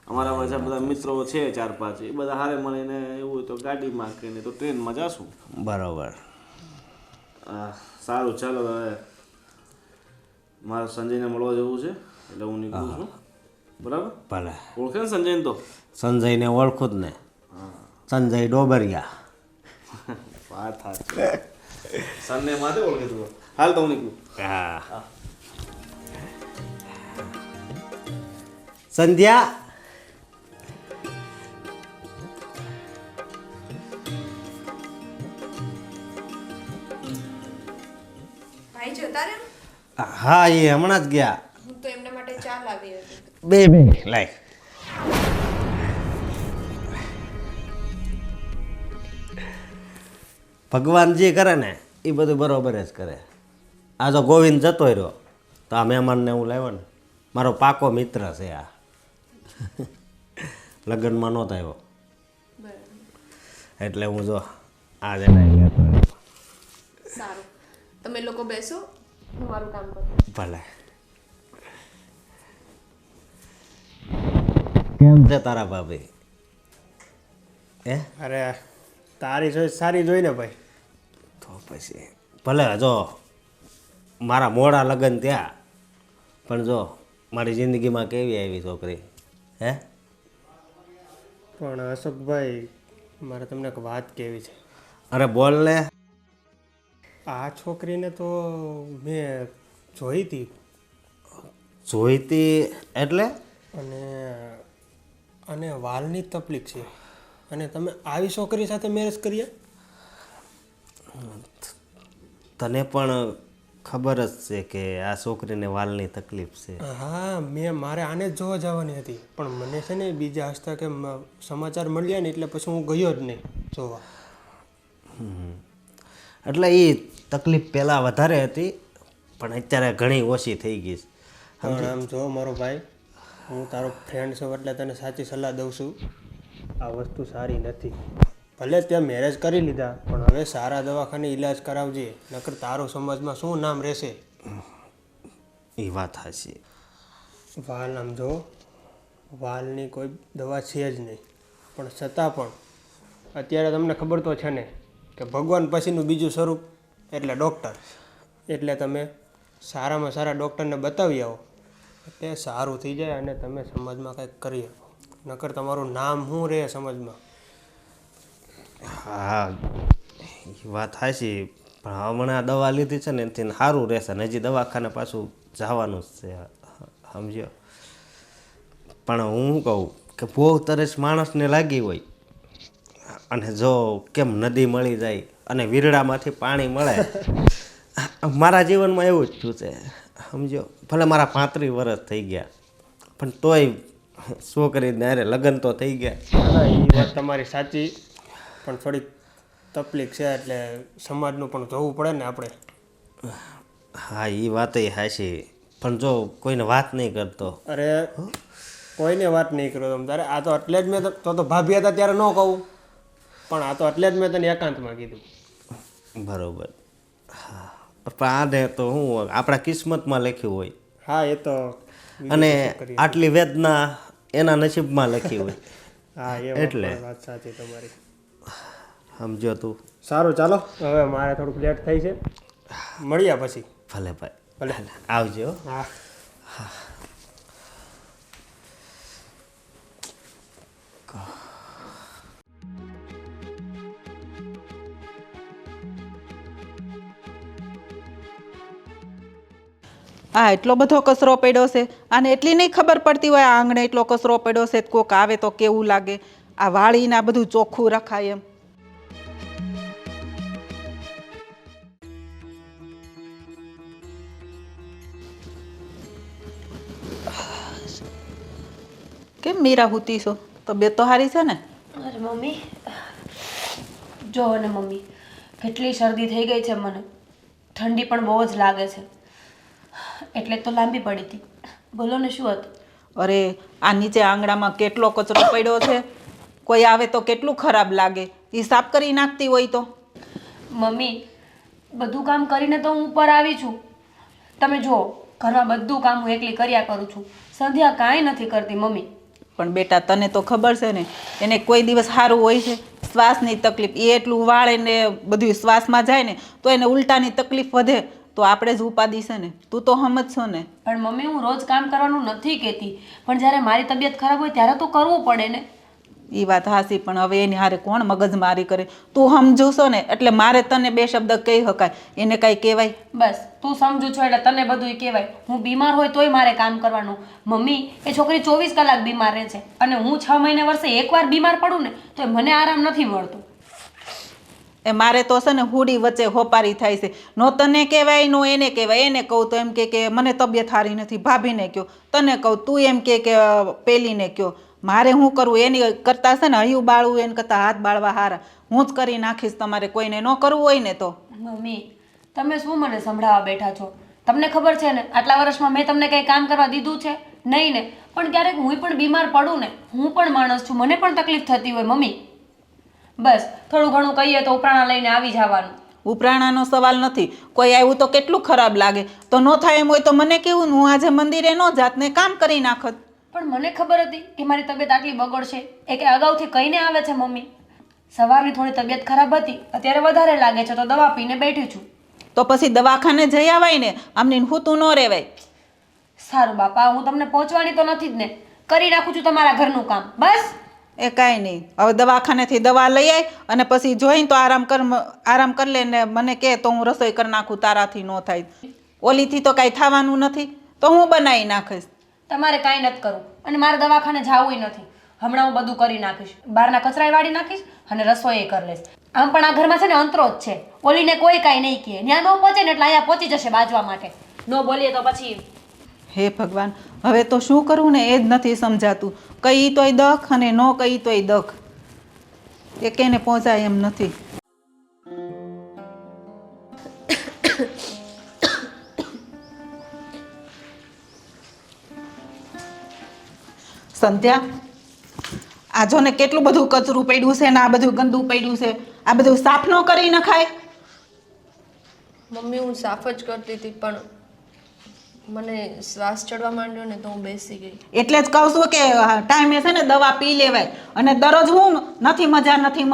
અમારા પાછા બધા મિત્રો છે 4-5, એ બધા હારે મળીને એવું હોય તો ગાડીમાં કે નહીં તો ટ્રેનમાં જાશું. બરોબર. સારું ચાલો, હવે મારે સંજયને મળવા જવું છે એટલે હું નીકળું છું. બરાબર? ભલે. ઓળખે ને સંજયને? તો સંજયને ઓળખું જ ને, સંજય ડોબરિયા. વાત સાચી. સનને માથે ઓળખે તું? હાલ તો હું નીકળું. હા. સંધ્યા. ભાઈ જતા રે, હા એ હમણાં જ ગયા. હું તો એમના માટે ચા લાવી હતી. બે લાય. ભગવાન જે કરે ને એ બધું બરોબર જ કરે. આ જો ગોવિંદ જતો રહ્યો તો આ મહેમાનને હું લાવ્યો ને, મારો પાકો મિત્ર છે આ. લગ્નમાં નહોતો આવ્યો એટલે હું જો આજે સારું, તમે લોકો બેસો, હું મારું કામ કરું. ભલે. કેમ છે તારા ભાભી? અરે તારી ચોઈસ સારી જોઈ ને ભાઈ. તો પછી ભલે. જો મારા મોડા લગ્ન ત્યાં, પણ જો મારી જિંદગીમાં કેવી આવી છોકરી. હે પણ અશોકભાઈ, મારે તમને એક વાત કહેવી છે. અરે બોલ ને. આ છોકરીને તો મેં જોઈ હતી, જોઈતી એટલે? અને વાલની તકલીફ છે, અને તમે આવી છોકરી સાથે મેરેજ કર્યા? તને પણ ખબર જ છે કે આ છોકરીને વાલની તકલીફ છે. હા, મારે આને જ જોવા જવાની હતી, પણ મને છે ને બીજા હસ્તા કે સમાચાર મળ્યા ને એટલે પછી હું ગયો જ નહીં જોવા. એટલે એ તકલીફ પહેલાં વધારે હતી પણ અત્યારે ઘણી ઓછી થઈ ગઈ છે. પણ આમ જો મારો ભાઈ, હું તારો ફ્રેન્ડ છું એટલે તને સાચી સલાહ દઉં છું, આ વસ્તુ સારી નથી. ભલે ત્યાં મેરેજ કરી લીધા પણ હવે સારા દવાખાને ઈલાજ કરાવજે, નકર તારું સમાજમાં શું નામ રહેશે. એ વાત હાચી. વાલ આમ જો, વાલની કોઈ દવા છે જ નહીં, પણ છતાં પણ અત્યારે તમને ખબર તો છે ને કે ભગવાન પછીનું બીજું સ્વરૂપ એટલે ડૉક્ટર. એટલે તમે સારામાં સારા ડૉક્ટરને બતાવી આવો એટલે સારું થઈ જાય અને તમે સમાજમાં કંઈક કરી શકો, નકર તમારું નામ શું રહે સમાજમાં. હા એ વાત હાચી, પણ હમણાં દવા લીધી છે ને એનાથી સારું રહેશે ને હજી દવાખાને પાછું જવાનું જ છે, સમજ્યો? પણ હું કહું કે બહુ તરસ માણસને લાગી હોય અને જો કેમ નદી મળી જાય અને વીરડામાંથી પાણી મળે, મારા જીવનમાં એવું જ થયું છે સમજો. ભલે મારા 35 વર્ષ થઈ ગયા પણ તોય છોકરીને અરે લગ્ન તો થઈ ગયા. ના એ વાત તમારી સાચી, પણ થોડીક તકલીફ છે એટલે સમાજનું પણ જોવું પડે ને આપણે. હા એ વાત હાચી, પણ જો કોઈને વાત નહીં કરતો. અરે કોઈને વાત નહીં કરો તમે તારે. આ તો એટલે જ મેં તો ભાભી હતા ત્યારે ન કહું, પણ આ તો એટલે જ મેં તને એકાંતમાં કીધું. બરોબર. હા પણ આને તો હું આપણા કિસ્મતમાં લખ્યું હોય, હા એ તો અને આટલી વેદના એના નસીબમાં લખી હોય. હા એ એટલે. વાત સાચી તમારી. સમજો તું. સારું ચાલો, હવે મારે થોડુંક લેટ થઈ છે, મળ્યા પછી. ભલે ભાઈ, ભલે. આવજો. હા આ એટલો બધો કચરો પડ્યો છે, આને એટલી નહીં ખબર પડતી હોય આ આંગણે એટલો કચરો પડ્યો છે, કોક આવે તો કેવું લાગે. આ વાળીને આ બધું ચોખ્ખું રખાય એમ. કેમ મીરા હુતી છો? તબિયત તો સારી છે ને? અરે મમ્મી, જો ને મમ્મી, કેટલી શરદી થઈ ગઈ છે મને. ઠંડી પણ બહુ જ લાગે છે, એટલે તો લાંબી પડી હતી. બોલો ને શું હતું? અરે આ નીચે આંગણામાં કેટલો કચરો પડ્યો છે, કોઈ આવે તો કેટલું ખરાબ લાગે. એ સાફ કરી નાખતી હોય તો. મમ્મી, બધું કામ કરીને તો હું ઉપર આવી છું. તમે જુઓ, ઘરમાં બધું કામ હું એકલી કર્યા કરું છું. સંધ્યા કાંઈ નથી કરતી મમ્મી. પણ બેટા તને તો ખબર છે ને, એને કોઈ દિવસ સારું હોય છે? શ્વાસની તકલીફ, એ એટલું વાળે ને બધું શ્વાસમાં જાય ને તો એને ઉલટાની તકલીફ વધે, તો આપણે જ ઉપાદી છે ને. તું તો સમજશો ને. પણ મમ્મી, હું રોજ કામ કરવાનું નથી કહેતી, પણ જ્યારે મારી તબિયત ખરાબ હોય ત્યારે તો કરવું પડે ને. એ વાત હાસી, પણ હવે એની હારે કોણ મગજમારી કરે? તું સમજુશો ને એટલે મારે તને બે શબ્દ કહી શકાય, એને કાંઈ કહેવાય? બસ તું સમજુ છો એટલે તને બધું કહેવાય. હું બીમાર હોય તોય મારે કામ કરવાનું. મમ્મી, એ છોકરી 24 કલાક બીમાર રહે છે, અને હું 6 મહિને વર્ષે એકવાર બીમાર પડું ને તો મને આરામ નથી મળતો. એ મારે તો છે ને હુડી વચ્ચે હોપારી થાય છે. નો તને કહેવાય નો એને કહેવાય. એને કહું તો એમ કે મને તબિયત સારી નથી, ભાભીને કહો. તને કહું તું એમ કે પેલીને કહો. મારે શું કરવું? એની કરતાં છે ને હૈયું બાળવું એને કરતાં હાથ બાળવા હારા. હું જ કરી નાખીશ, તમારે કોઈને ન કરવું હોય ને તો. મમ્મી, તમે શું મને સંભળાવવા બેઠા છો? તમને ખબર છે ને, આટલા વર્ષમાં મેં તમને કંઈ કામ કરવા દીધું છે? નહીં ને. પણ ક્યારેક હું પણ બીમાર પડું ને, હું પણ માણસ છું, મને પણ તકલીફ થતી હોય મમ્મી. બસ થોડું ઘણું કહીએ તો ઉપરાણા લઈને આવી જવાનું. ઉપરાણાનો સવાલ નથી. કોઈ આવ્યું તો કેટલું ખરાબ લાગે. તો ન થાય એમ હોય તો મને કેવું, હું આજે મંદિરે ન જાત ને કામ કરી નાખત. પણ મને ખબર હતી કે મારી તબિયત આટલી બગડશે, એ કે અગાઉથી કહીને આવે છે મમ્મી. સવારની થોડી તબિયત ખરાબ હતી, અત્યારે વધારે લાગે છે તો દવા પીને બેઠી છું. તો પછી દવાખાને જઈ આવાય ને, આમની હુતું ન રહેવાય. સારું બાપા, હું તમને પહોંચવાની તો નથી જ ને. કરી નાખું છું તમારા ઘરનું કામ. બસ એ કાંઈ નહીં. હવે દવાખાનેથી દવા લઈ આય અને પછી જોઈને તો આરામ કરી લે ને મને કહે તો હું રસોઈ કરી નાખું, તારાથી ન થાય. ઓલીથી તો કાંઈ થવાનું નથી, તો હું બનાવી નાખીશ. તમારે કાંઈ નથી કરવું, અને મારે દવાખાને જવું નથી. હમણાં હું બધું કરી નાખીશ. બહારના કચરાય વાળી નાખીશ અને રસોઈ કરી લઈશ. આમ પણ આ ઘરમાં છે ને અંતરો જ છે. ઓલીને કોઈ કાંઈ નહીં કહે. ત્યાં ન પહોંચે ને એટલે અહીંયા પહોંચી જશે બાજવા માટે. ન બોલીએ તો પછી. હે ભગવાન, હવે તો શું કરવું ને એ જ નથી સમજાતું. કહી તોય દખ અને ન કહી તોય દખ. એકેને પહોંચાય એમ નથી. સંધ્યા, આ જો ને કેટલું બધું કચરું પડ્યું છે ને આ બધું ગંદુ પડ્યું છે. આ બધું સાફ ન કરી નખાય? મમ્મી, હું સાફ જ કરતી હતી, પણ મને શ્વાસ ચડવા માંડ્યો ને તો હું બેસી ગઈ. એટલે જ કહું છું કે ટાઈમે છે ને દવા પી લેવાય. અને દરરોજ હું નથી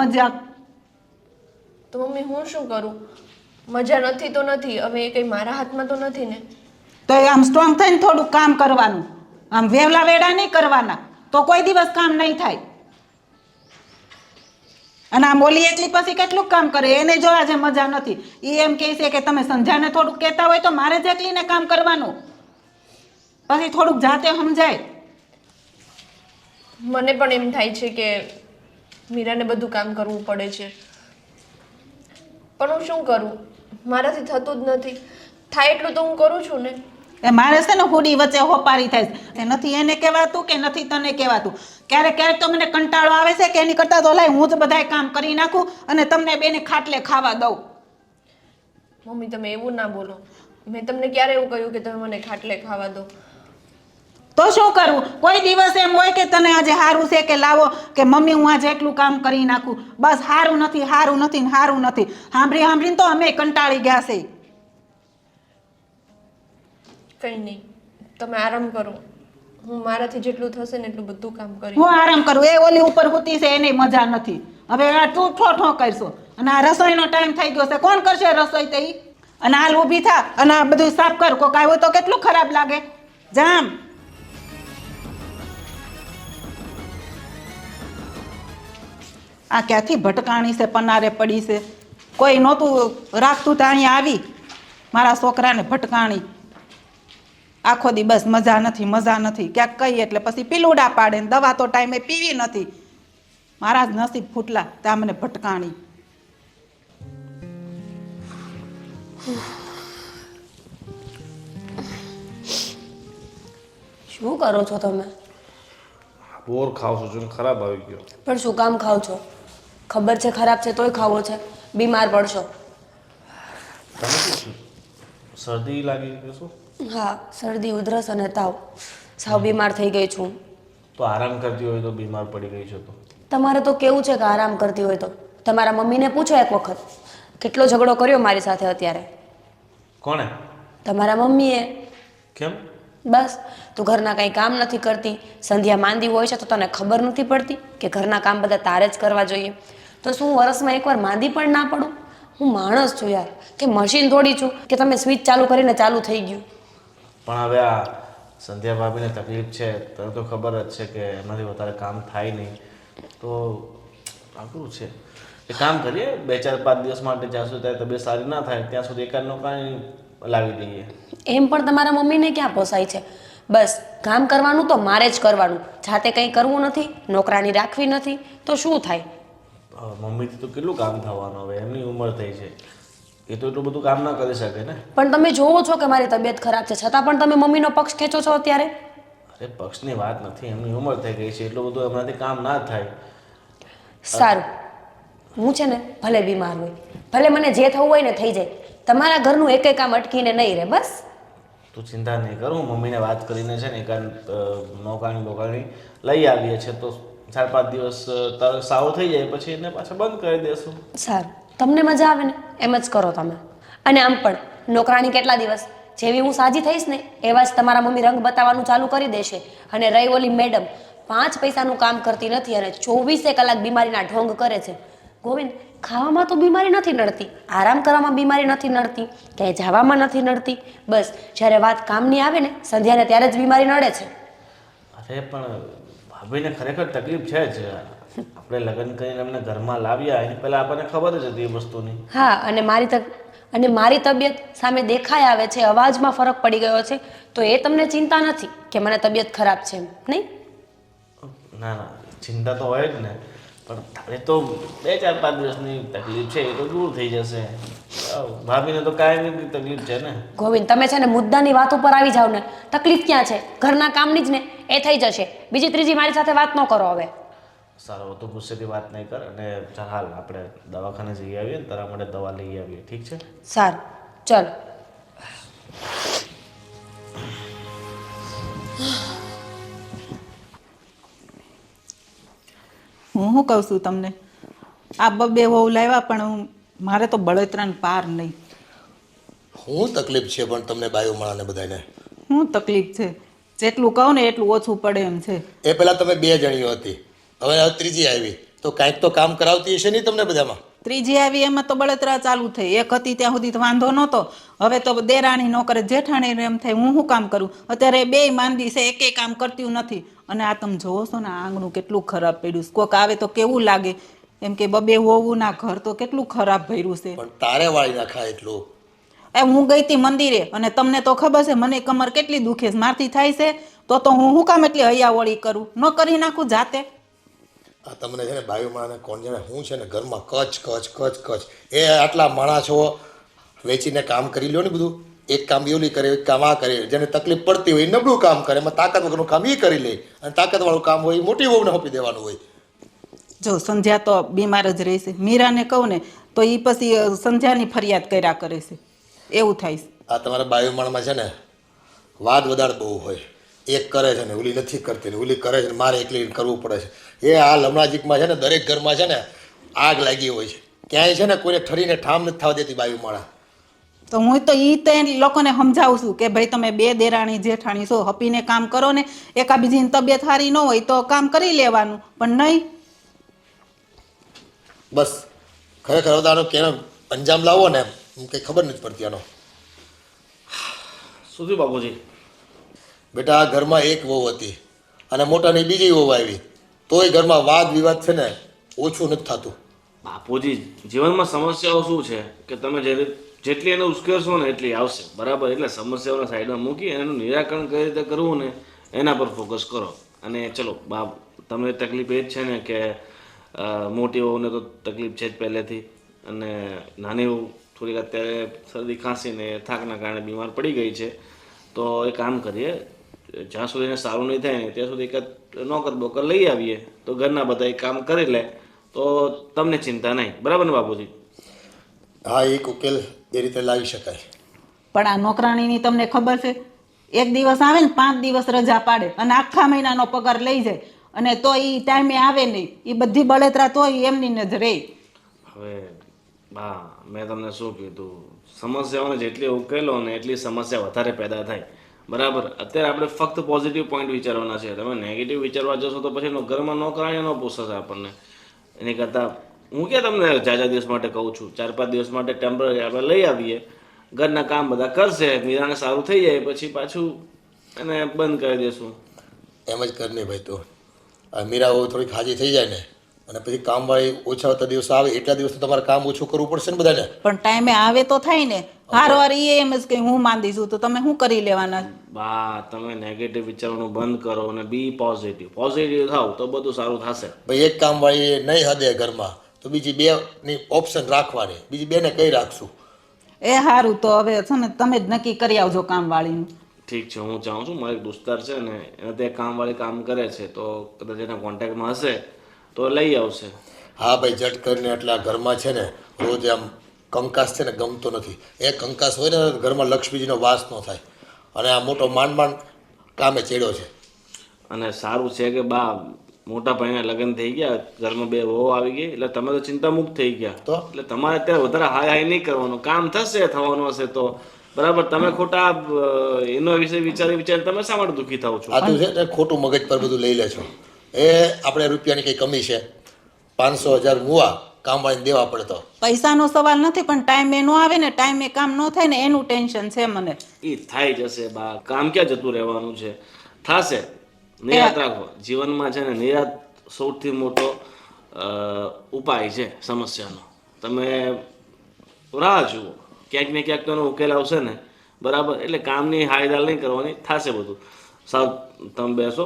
મજા. તો મમ્મી હું શું કરું? મજા નથી તો નથી, હવે એ કંઈ મારા હાથમાં તો નથી ને. તો આમ સ્ટ્રોંગ થઈને થોડુંક કામ કરવાનું. આમ વેવલા વેડા નહીં કરવાના, તો કોઈ દિવસ કામ નહીં થાય. અને આમ ઓલી એકલી પછી કેટલું કામ કરે? એને જો આજે મજા નથી, એ એમ કહે છે કે તમે સંધ્યાને થોડુંક કહેતા હોય તો મારે જ એકલીને કામ કરવાનું. પછી થોડુંક જાતે સમજાય. મને પણ એમ થાય છે કે મીરાને બધું કામ કરવું પડે છે. પણ હું શું કરું, મારાથી થતું જ નથી. થાય એટલું તો હું કરું છું ને. એ મારે છે ને હુડી વચ્ચે હોપારી થાય છે. નથી એને કહેવાતું કે નથી તને કહેવાતું. ક્યારેક ક્યારેક તો મને કંટાળો આવે છે કે એની કરતાં તો લાય હું જ બધાય કામ કરી નાખું અને તમને બેને ખાટલે ખાવા દઉં. મમ્મી તમે એવું ના બોલો. મેં તમને ક્યારે એવું કહ્યું કે તમે મને ખાટલે ખાવા દો? તો શું કરવું? કોઈ દિવસ એમ હોય કે તને આજે સારું છે કે લાવો કે મમ્મી હું આજે એટલું કામ કરી નાખું? બસ સારું નથી, સારું નથી ને સારું નથી. સાંભળી સાંભળીને તો અમે કંટાળી ગયા છે. કંઈ નહીં, તમે આરામ કરો. હું મારાથી જેટલું થશે ને એટલું બધું કામ કરી. હું આરામ કરું. એ ઓલી ઉપર હોતી છે એને મજા નથી. હવે આ તું ઠો કરશો અને આ રસોઈનો ટાઈમ થઈ ગયો છે. કોણ કરશે રસોઈ? તે અને હાલ ઊભી થા અને આ બધું સાફ કર. કોક આવ્યો તો કેટલું ખરાબ લાગે. જામ આ ક્યાંથી ભટકાણી છે, પનારે પડી છે. કોઈ નહોતું રાખતું તો અહીંયા આવી મારા છોકરાને ભટકાણી. આખો દી બસ મજા નથી, મજા નથી. ક્યાંક કહીએ એટલે પછી પીલુડા પાડે ને દવા તો ટાઈમે પીવી નથી. મારા જ નસીબ ફૂટલા ત્યાં મને ભટકાણી. શું કરો છો તમે? બોર ખાવ છું, ખરાબ આવી ગયો. પણ શું કામ ખાવ છો? ખબર છે ખરાબ છે તોય ખાવો છે. બીમાર પડશો. શરદી લાગી કે શું? હા, શરદી, ઉધરસ અને તાવ. સાવ બીમાર થઈ ગઈ છું. તો આરામ કરતી હોય તો બીમાર પડી ગઈ છે તો? તમારે તો કેવું છે કે આરામ કરતી હોય તો? તમારા મમ્મીને પૂછો એક વખત, કેટલો ઝઘડો કર્યો મારી સાથે અત્યારે. કોણે? તમારા મમ્મીએ. કેમ? બસ, તું ઘરના કંઈ કામ નથી કરતી. સંધ્યા માંદી હોય છે તો તને ખબર નથી પડતી કે ઘરના કામ બધા તારે જ કરવા જોઈએ. તો શું વરસમાં એકવાર માંદી પણ ના પડું? હું માણસ છું યાર, કે મશીન થોડી છું કે તમે સ્વિચ ચાલુ કરીને ચાલુ થઈ ગયું. પણ હવે આ સંધ્યા ભાભીને તકલીફ છે તને તો ખબર જ છે કે એમાંથી વધારે કામ થાય નહીં. તો આકરું છે. એ કામ કરીએ 2-4-5 દિવસ માટે, જ્યાં સુધી તારી તબિયત સારી ના થાય ત્યાં સુધી એકાદ નોકરાણી લાવી દઈએ. એમ પણ તમારા મમ્મીને ક્યાં પોસાય છે? બસ કામ કરવાનું તો મારે જ કરવાનું. જાતે કંઈ કરવું નથી, નોકરાણી રાખવી નથી તો શું થાય? મમ્મીથી તો કેટલું કામ થવાનું? હવે એમની ઉંમર થઈ છે, એ તો એટલું બધું કામ ના કરી શકે ને. પણ તમે જોવો છો કે મારી તબિયત ખરાબ છે છતાં પણ તમે મમ્મીનો પક્ષ ખેંચો છો અત્યારે. અરે પક્ષની વાત નથી, એમની ઉંમર થઈ ગઈ છે, એટલું બધું એમનાથી કામ ના થાય. સારું, હું છે ને ભલે બીમાર હોય, ભલે મને જે થવું હોય ને થઈ જાય, તમારા ઘરનું એકેય કામ અટકીને નહીં રહે. બસ તું ચિંતા નહીં કર, હું મમ્મીને વાત કરીને છે ને એકાદ નોકરાણી લઈ આવીએ છીએ તો 4-5 દિવસ તારો સાવ થઈ જાય પછી એને પાછા બંધ કરી દેશું. સારું, તમને મજા આવે ને એમ જ કરો તમે. અને આમ પણ નોકરાણી કેટલા દિવસ, જેવી હું સાજી થઈશ ને એવા જ તમારા મમ્મી રંગ બતાવવાનું ચાલુ કરી દેશે. અને રહી ઓલી મેડમ, 5 પૈસાનું કામ કરતી નથી અને 24 કલાક બીમારીના ઢોંગ કરે છે. ગોવિંદ, ખાવામાં તો બીમારી નથી નડતી, આરામ કરવામાં બીમારી નથી નડતી, ક્યાંય જવામાં નથી નડતી. બસ જ્યારે વાત કામની આવે ને સંધ્યાને ત્યારે જ બીમારી નડે છે. અરે પણ ભાભીને ખરેખર તકલીફ છે જ. આપણે લગ્ન કરીને એમને ઘરમાં લાવ્યા એની પહેલાં આપણને ખબર જ હતી એ વસ્તુની. હા, અને મારી તબિયત સામે દેખાઈ આવે છે, અવાજમાં ફરક પડી ગયો છે, તો એ તમને ચિંતા નથી કે મને તબિયત ખરાબ છે એમ? નહીં? ના ના, ચિંતા તો હોય જ ને, પણ તારે તો 2-4-5 દિવસની તકલીફ છે એ તો દૂર થઈ જશે. ભાભીને તો કાયમની તકલીફ છે ને. ગોવિંદ, તમે છે ને મુદ્દાની વાત ઉપર આવી જાવ ને. તકલીફ ક્યાં છે? ઘરના કામની જ ને, એ થઈ જશે. બીજી ત્રીજી મારી સાથે વાત ન કરો હવે. સારું, તો ગુસ્સેથી વાત નહીં કર અને ચાલ હાલ આપણે દવાખાને જઈ આવીએ ને તારા માટે દવા લઈ આવીએ, ઠીક છે? સારું, ચલો. હું શું કહું છું તમને, આ બબે વહુ લાવ્યા પણ મારે તો બળતરાને પાર નહીં. શું તકલીફ છે પણ તમને બાયો માળાને બધાને? શું તકલીફ છે? જેટલું કહું ને એટલું ઓછું પડે એમ છે. એ પહેલાં તમે 2 જણીઓ હતી, હવે ત્રીજી આવી તો કાંઈક તો કામ કરાવતી હશે નહીં તમને બધામાં? ત્રીજી આવી એમાં તો બળતરા ચાલુ થઈ. એક હતી ત્યાં સુધી તો વાંધો નહોતો, હવે તો દેરાણી ન કરે જેઠાણી એમ થાય હું શું કામ કરું. અત્યારે 2 માંદી છે, એકેય કામ કરતી નથી. અને આ તમે જોવો છો ને આંગણું કેટલું ખરાબ પડ્યું છે. કોક આવે તો કેવું લાગે એમ કે બબે હોવું ના ઘર તો કેટલું ખરાબ ભર્યું છે. પણ તારે વાળી નાખાય એટલું. હું ગઈ હતી મંદિરે અને તમને તો ખબર છે મને કમર કેટલી દુખે છે, મારથી થાય છે તો હું શું કામ એટલી હૈયાવળી કરું? ન કરી નાખું જાતે? આ તમને છે ને બાયુમાં કોણ જાણે હું છે ને ઘરમાં કચ એ આટલા માણસ છો વેચીને કામ કરી લ્યો ને બધું, એક કામ એવલી કરે, એક કામ આ કરે, જેને તકલીફ પડતી હોય એ નબળું કામ કરે, એમાં તાકાત વગરનું કામ એ કરી લે, અને તાકાતવાળું કામ હોય એ મોટી વહુને સોંપી દેવાનું હોય. જો સંધ્યા તો બીમાર જ રહેશે. મીરાને કહું ને તો એ પછી સંધ્યાની ફરિયાદ કર્યા કરે છે, એવું થાય છે. આ તમારા બાયુમાણમાં છે ને વાદ વધારે બહુ હોય, એક કરે છે ને ઓલી નથી કરતી ને ઓલી કરે છે ને મારે એકલી કરવું પડે છે. એ આ લમણાજીકમાં છે ને દરેક ઘરમાં છે ને આગ લાગી હોય છે, ક્યાંય છે ને કોઈને ઠરીને ઠામ નથી થવા દેતી બાયુમાળા. તો હું તો એ તો લોકોને સમજાવું છું કે ભાઈ તમે બે દેરાણી જેઠાણી છો, હપીને કામ કરો ને. એકાબીજીની તબિયત સારી ન હોય તો કામ કરી લેવાનું, પણ નહીં. બસ ખરેખર હવે આનો કેનો અંજામ લાવો ને એમ કંઈ ખબર નથી પડતી આનો. શું થયું બાપુજી? બેટા આ ઘરમાં એક વહુ હતી અને મોટાની બીજી વહુ આવી, તોય ઘરમાં વાદ વિવાદ છે ને ઓછું નથી થતું. બાપુજી, જીવનમાં સમસ્યાઓ શું છે કે તમે જેટલી એને ઉશ્કેરશો ને એટલી આવશે, બરાબર? એટલે સમસ્યાઓને સાઈડમાં મૂકી એનું નિરાકરણ કઈ રીતે કરવું ને એના પર ફોકસ કરો. અને ચલો બાપ, તમને તકલીફ એ જ છે ને કે મોટી વહુને તો તકલીફ છે જ પહેલેથી, અને નાની વહુ થોડીક અત્યારે શરદી ખાંસીને થાકના કારણે બીમાર પડી ગઈ છે. તો એ કામ કરીએ, જ્યાં સુધી એને સારું નહીં થાય ને ત્યાં સુધી એક નોકર બોકર લઈ આવીએ તો ઘરના બધા એ કામ કરી લે તો તમને ચિંતા નહીં, બરાબર ને બાપુજી? હા, એક ઉકેલ એ રીતે લાવી શકાય. પણ આ નોકરાણીની તમને ખબર છે, એક દિવસ આવે ને 5 દિવસ રજા પાડે અને આખા મહિનાનો પગાર લઈ જાય, અને તો એ ટાઈમે આવે નહીં. એ બધી બળતરા તોય એમની જ રહે. હવે બા, મેં તમને શું કીધું, સમસ્યાઓને જેટલી ઉકેલો ને એટલી સમસ્યા વધારે પેદા થાય, બરાબર? અત્યારે આપણે ફક્ત પોઝિટિવ પોઈન્ટ વિચારવાના છે. તમે નેગેટિવ વિચારવા જશો તો પછી ઘરમાં નોકરાણી ન પૂછશે આપણને. એની કરતાં હું ક્યાં તમને જાજા દિવસ માટે કહું છું, 4-5 દિવસ માટે ટેમ્પરરી આપણે લઈ આવીએ, ઘરના કામ બધા કરશે, મીરાને સારું થઈ જાય પછી પાછું એને બંધ કરી દેશું. એમ જ કર ને ભાઈ. તો આ મીરા વહુ થોડીક હાજી થઈ જાય ને અને પછી કામવાળી ઓછા હોતા દિવસ આવે એટલા દિવસ તો તમારે કામ ઓછું કરવું પડશે ને બધાને. પણ ટાઈમે આવે તો થાય ને. હારવાર એ એમ જ કે હું માંદી છું તો તમે શું કરી લેવાના? બા, તમે નેગેટિવ વિચારવાનું બંધ કરો અને બી પોઝિટિવ. પોઝિટિવ થાવ તો બધું સારું થશે. ભાઈ એક કામવાળી નહીં હદે ઘરમાં તો બીજી 2ની ઓપ્શન રાખવાની, બીજી 2ને કઈ રાખશું? એ સારું, તો હવે છે ને તમે જ નક્કી કરી આવજો કામવાળીનું. ઠીક છે, હું ચાહું છું, મારો એક દોસ્તાર છે ને એને ત્યાં કામવાળી કામ કરે છે, તો કદાચ એના કોન્ટેક્ટમાં હશે તો લઈ આવશે. હા ભાઈ, જટ કરીને. એટલે આ ઘરમાં છે ને રોજ આમ કંકાસ છે ને ગમતો નથી. એ કંકાસ હોય ને ઘરમાં લક્ષ્મીજીનો વાસ ન થાય, અને આ મોટો માંડ કામે ચેડ્યો છે. અને સારું છે કે બા, મોટા ભાઈના લગ્ન થઈ ગયા, ઘરમાં 2 વહુ આવી ગઈ, એટલે તમે તો ચિંતા મુક્ત થઈ ગયા. તો એટલે તમારે અત્યારે વધારે હાય હાય નહીં કરવાનું, કામ થશે, થવાનું હશે તો બરાબર. તમે ખોટા એનો વિશે વિચારી તમે શા માટે દુઃખી થાવ છો? આ તું છે ને ખોટું મગજ પર બધું લઈ લે છો. એ આપણે રૂપિયાની કંઈ કમી છે? 500,000 મુવા કામવાળીને દેવા પડે તો પૈસાનો સવાલ નથી, પણ ટાઈમે ન આવે ને, ટાઈમે કામ ન થાય ને એનું ટેન્શન છે મને. એ થાય જશે બા, કામ ક્યાં જતું રહેવાનું છે, થશે. નિરાત રાખો જીવનમાં છે ને, નિરાત સૌથી મોટો ઉપાય છે સમસ્યાનો. તમે રાહ જુઓ, ક્યાંક ને ક્યાંક તો એનો ઉકેલ આવશે ને, બરાબર? એટલે કામની હાયદાલ નહીં કરવાની, થશે બધું. સાવ તમે બેસો,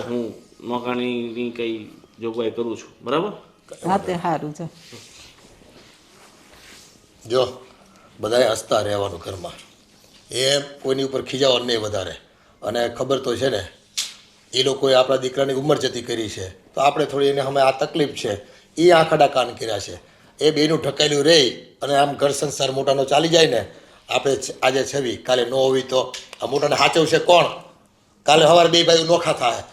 હું નોકરીની કંઈ જોગવાઈ કરું છું, બરાબર? હા, તે સારું છે. જો બધાએ હસતા રહેવાનું ઘરમાં, એ કોઈની ઉપર ખીજાવાનું નહીં વધારે. અને ખબર તો છે ને એ લોકોએ આપણા દીકરાની ઉંમર જતી કરી છે, તો આપણે થોડી એને અમે આ તકલીફ છે એ આંખડા કાન કર્યા છે. એ બેનું ઢકેલું રહી અને આમ ઘર સંસાર મોટાનો ચાલી જાય ને. આપણે આજે છવી, કાલે ન હોવી તો આ મોટાને સાચવશે કોણ? કાલે સવારે 2 ભાઈઓ નોખા થાય.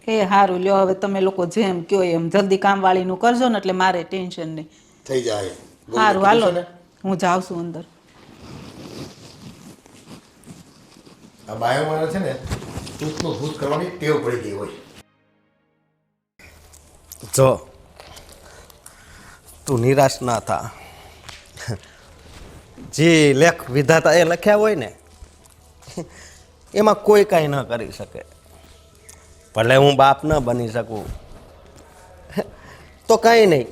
એ સારું, લ્યો હવે તમે લોકો જેમ કયો એમ જલ્દી કામવાળીનું કરજો ને, એટલે મારે ટેન્શન નહીં. થઈ જાય. સારું, હાલો હું જાઉં છું અંદર. આ બાયોમાં છે ને તૂતનું ભૂત કરવાની ટેવ પડી ગઈ હોય. જો તું નિરાશ ના થા, જે લેખ વિધાતા એ લખ્યા હોય ને એમાં કોઈ કાંઈ ન કરી શકે. ભલે હું બાપ ન બની શકું તો કાંઈ નહીં,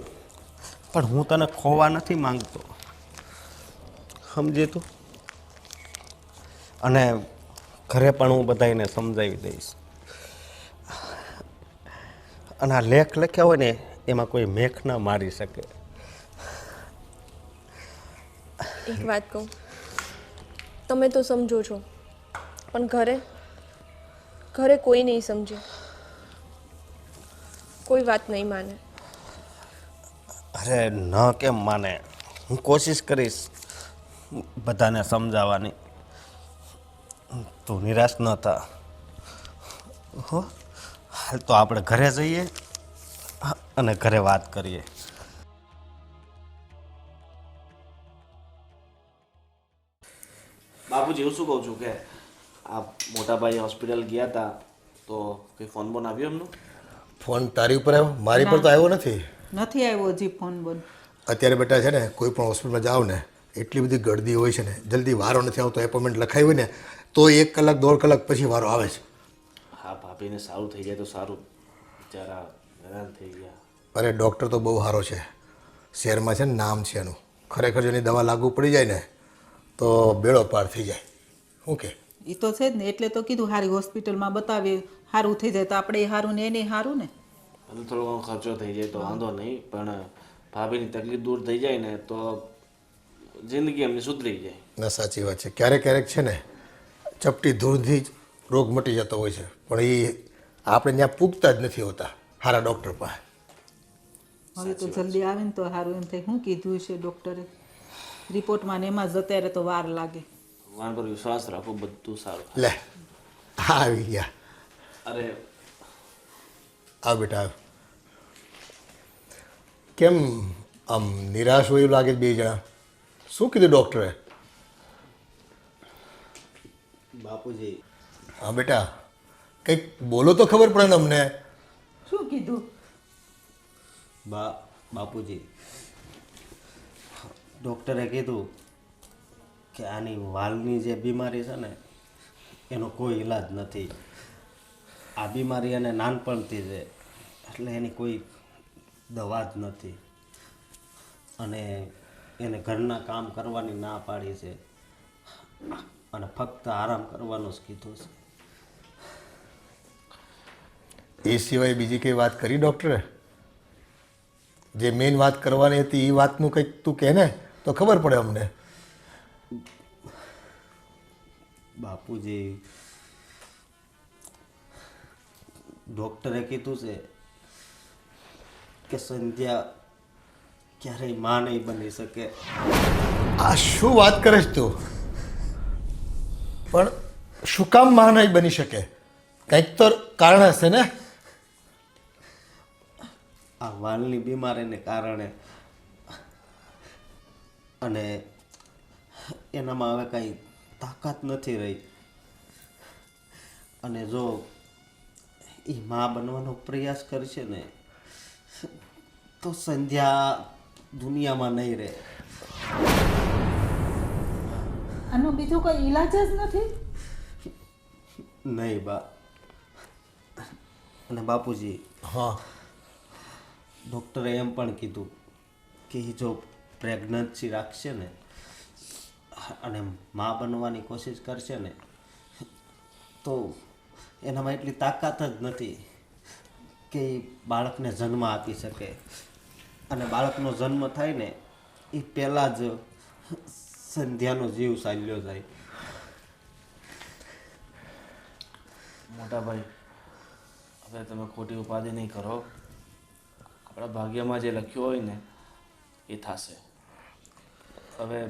પણ હું તને ખોવા નથી માંગતો, સમજે તું? અને ઘરે પણ હું બધાને સમજાવી દઈશ. અને આ લેખ લખ્યા હોય ને એમાં કોઈ મેખ ના મારી શકે. એક વાત કહું, તમે તો સમજો છો, પણ ઘરે કોઈ નહીં સમજે, કોઈ વાત નહીં માને. અરે ન કેમ માને, હું કોશિશ કરીશ બધાને સમજાવવાની. તું નિરાશ ન થા હો. હાલ તો આપણે ઘરે જઈએ અને ઘરે વાત કરીએ. બાપુજી હું શું કહું છું કે આ મોટા ભાઈ હોસ્પિટલ ગયા હતા તો કંઈ ફોન બોન આવ્યો એમનો? ફોન તારી ઉપર આવ્યો, મારી પર તો આવ્યો નથી. નથી આવ્યો હજી ફોન બોન. અત્યારે બેટા છે ને કોઈ પણ હોસ્પિટલમાં જાઓ ને એટલી બધી ગળદી હોય છે ને, જલ્દી વારો નથી આવતો. એપોઇન્ટમેન્ટ લખાવી હોય ને તો 1 કલાક 1.5 કલાક પછી વારો આવે છે. હા, ભાભીને સારું થઈ જાય તો સારું, બિચારા હેરાન થઈ ગયા. અરે ડૉક્ટર તો બહુ સારો છે, શહેરમાં છે ને નામ છે એનું. ખરેખર જો એની દવા લાગુ પડી જાય ને તો બેડો પાર થઈ જાય. શું કે એ તો છે જ ને, એટલે તો કીધું સારી હોસ્પિટલમાં બતાવીએ, સારું થઈ જાય તો આપણે સારું ને એને સારું ને. ભલે થોડો ઘણો ખર્ચો થઈ જાય તો વાંધો નહીં, પણ ભાભીની તકલીફ દૂર થઈ જાય ને તો જિંદગી એમની સુધરી જાય. ના સાચી વાત છે. ક્યારેક ક્યારેક છે ને ચપટી ધૂળથી જ રોગ મટી જતો હોય છે, પણ એ આપણે ત્યાં પૂગતા જ નથી હોતા સારા ડૉક્ટર પાસે. હવે તો જલ્દી આવે ને તો સારું. એમ થાય શું કીધું છે ડૉક્ટરે રિપોર્ટમાં ને એમાં જ અત્યારે તો વાર લાગે. ભગવાન પર વિશ્વાસ રાખો, બધું સારું. લે આવી ગયા. અરે આવ બેટા આવ. કેમ આમ નિરાશ હોય એવું લાગે છે બે જણા? શું કીધું ડૉક્ટરે? બાપુજી હા બેટા કંઈક બોલો તો ખબર પડે ને અમને. શું કીધું? બાપુજી ડૉક્ટરે કીધું કે આની વાલની જે બીમારી છે ને એનો કોઈ ઈલાજ નથી. આ બીમારી એને નાનપણથી છે, એટલે એની કોઈ દવા જ નથી. અને એને ઘરના કામ કરવાની ના પાડી છે અને ફક્ત આરામ કરવાનું જ કીધું છે. એ સિવાય બીજી કંઈ વાત કરી ડૉક્ટરે? જે મેઇન વાત કરવાની હતી એ વાતનું કંઈક તું કહે ને તો ખબર પડે અમને. બાપુજી ડૉક્ટરે કીધું છે કે સંધ્યા ક્યારેય માં નહીં બની શકે. આ શું વાત કરે છે તું? પણ શું કામ માં નહીં બની શકે? કંઈક તો કારણ હશે ને. આ વાલની બીમારીને કારણે અને એનામાં હવે કાંઈ તાકાત નથી રહી. અને જો એ માં બનવાનો પ્રયાસ કરશે ને તો સંધ્યા દુનિયામાં નહીં રહે. આનો બીજો કોઈ ઈલાજ જ નથી? નહીં બા. અને બાપુજી હા ડૉક્ટરે એમ પણ કીધું કે એ જો પ્રેગ્નન્સી રાખશે ને અને મા બનવાની કોશિશ કરશે ને તો એનામાં એટલી તાકાત જ નથી કે એ બાળકને જન્મ આપી શકે. અને બાળકનો જન્મ થાય ને એ પહેલાં જ સંધ્યાનો જીવ ચાલ્યો જાય. મોટા ભાઈ, હવે તમે ખોટી ઉપાધિ નહીં કરો. આપણા ભાગ્યમાં જે લખ્યું હોય ને એ થશે. હવે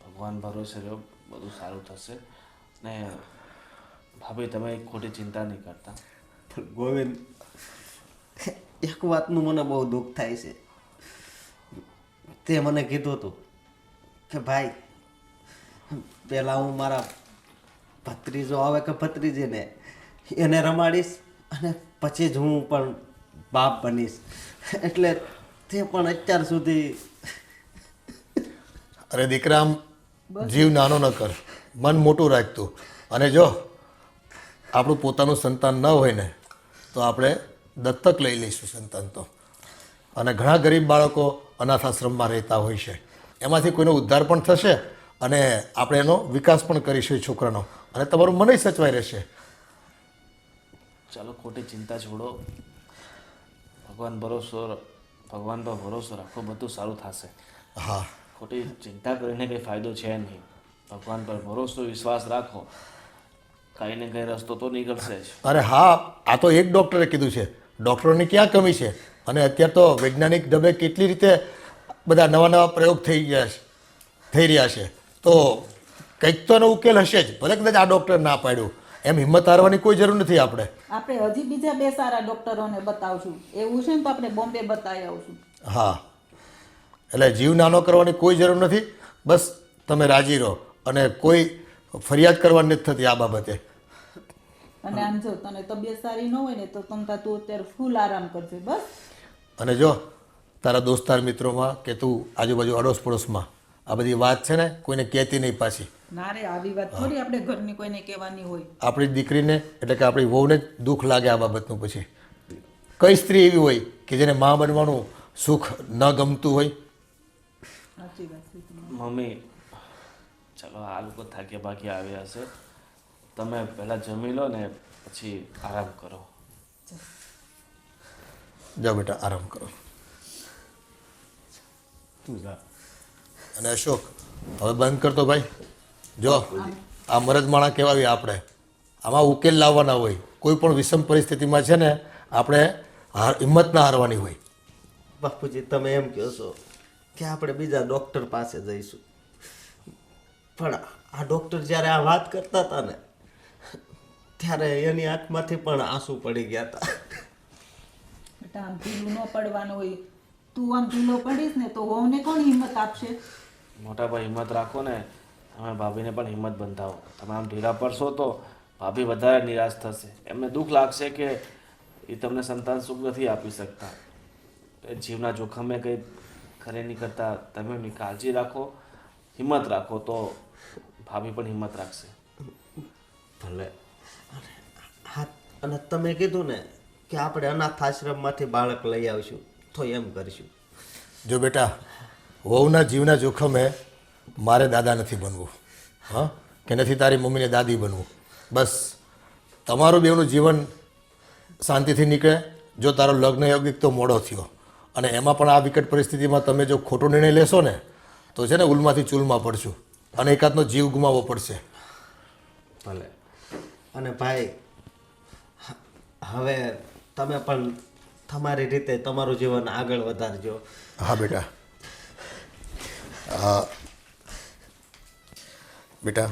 ભગવાન ભરોસે રહ્યો, બધું સારું થશે. ને ભાભી તમે ખોટી ચિંતા નહીં કરતા. પણ ગોવિંદ, એક વાતનું મને બહુ દુઃખ થાય છે. તે મને કીધું હતું કે ભાઈ પહેલાં હું મારા ભત્રીજો આવે કે ભત્રીજીને એને રમાડીશ અને પછી જ હું પણ બાપ બનીશ. એટલે તે પણ અત્યાર સુધી. અરે દીકરા આમ જીવ નાનો ન કર, મન મોટું રાખતું. અને જો આપણું પોતાનું સંતાન ન હોય ને તો આપણે દત્તક લઈ લઈશું સંતાન તો. અને ઘણા ગરીબ બાળકો અનાથ આશ્રમમાં રહેતા હોય છે, એમાંથી કોઈનો ઉદ્ધાર પણ થશે અને આપણે એનો વિકાસ પણ કરીશું એ છોકરાનો, અને તમારું મનય સચવાઈ રહેશે. ચાલો ખોટી ચિંતા છોડો, ભગવાન પર ભરોસો રાખો, બધું સારું થશે. હા ખોટી ચિંતા કરીને કંઈ ફાયદો છે નહીં. ભગવાન પર ભરોસો વિશ્વાસ રાખો, કાંઈ ને કંઈ રસ્તો તો નીકળશે જ. અરે હા, આ તો એક ડૉક્ટરે કીધું છે, ડૉક્ટરોની ક્યાં કમી છે. અને અત્યારે તો વૈજ્ઞાનિક ઢબે કેટલી રીતે બધા નવા નવા પ્રયોગ થઈ રહ્યા છે, તો કંઈક તો એનો ઉકેલ હશે જ. ભલે કદાચ આ ડૉક્ટર ના પાડ્યું, એમ હિંમત હારવાની કોઈ જરૂર નથી આપણે. આપણે હજી બીજા 2 સારા ડૉક્ટરોને બતાવશું. એવું છે ને તો આપણે બોમ્બે બતાવી આવશું. હા, એટલે જીવ નાનો કરવાની કોઈ જરૂર નથી. બસ તમે રાજી રહો અને કોઈ ફરિયાદ કરવાની નથી થતી આ બાબતે. અને આમ જો તને તબિયત સારી ન હોય ને તો તું અત્યારે ફૂલ આરામ કરજે બસ. અને જો તારા દોસ્તાર મિત્રોમાં કે તું આજુબાજુ અડોશ પડોશમાં આ બધી વાત છે ને કોઈને કહેતી નહીં પાછી. ના રે, આવી વાત થોડી આપણે ઘરની કોઈને કહેવાની હોય. આપણી દીકરીને એટલે કે આપણી વહુને જ દુઃખ લાગે આ બાબતનું. પછી કઈ સ્ત્રી એવી હોય કે જેને મા બનવાનું સુખ ન ગમતું હોય? સાચી વાત છે તમારી. મમ્મી, ચાલો આ લોકો થાક્યા બાકી આવ્યા હશે, તમે પહેલાં જમી લો ને પછી આરામ કરો. જાઓ બેટા, આરામ કરો. તું જા. અને અશોક, હવે બંધ કરતો ભાઈ. જો આ મરદમાણા કહેવાય આપણે, આમાં ઉકેલ લાવવાના હોય. કોઈ પણ વિષમ પરિસ્થિતિમાં છે ને આપણે હિંમત ના હારવાની હોય. બાપુજી તમે એમ કહો છો કે આપણે બીજા ડૉક્ટર પાસે જઈશું, પણ આ ડૉક્ટર જ્યારે આ વાત કરતા હતા ને ત્યારે એની આંખમાંથી પણ આંસુ પડી ગયા હતા. બેટા આમ ઢીલું ન પડવાનું હોય. તું આમ ઢીલો પડીશ ને તો વહુને કોણ હિંમત આપશે? મોટા ભાઈ હિંમત રાખો ને, તમે ભાભીને પણ હિંમત બંધાવો. તમે આમ ઢીલા પડશો તો ભાભી વધારે નિરાશ થશે. એમને દુઃખ લાગશે કે એ તમને સંતાન સુખ નથી આપી શકતા. એ જીવના જોખમે કંઈ ખરે નહીં કરતા. તમે એમની કાળજી રાખો, હિંમત રાખો, તો ભાભી પણ હિંમત રાખશે. ભલે. હા, અને તમે કીધું ને કે આપણે અનાથ આશ્રમમાંથી બાળક લઈ આવીશું, તો એમ કરીશું. જો બેટા, વહુના જીવના જોખમે મારે દાદા નથી બનવું, હા, કે નથી તારી મમ્મીને દાદી બનવું. બસ તમારું બેવનું જીવન શાંતિથી નીકળે. જો તારો લગ્ન યોગિક તો મોડો થયો અને એમાં પણ આ વિકટ પરિસ્થિતિમાં તમે જો ખોટો નિર્ણય લેશો ને તો છે ને ઉલમાંથી ચૂલમાં પડશું અને એકાદનો જીવ ગુમાવવો પડશે. ભલે. અને ભાઈ, હવે તમે પણ તમારી રીતે તમારું જીવન આગળ વધારજો. હા બેટા. હા બેટા,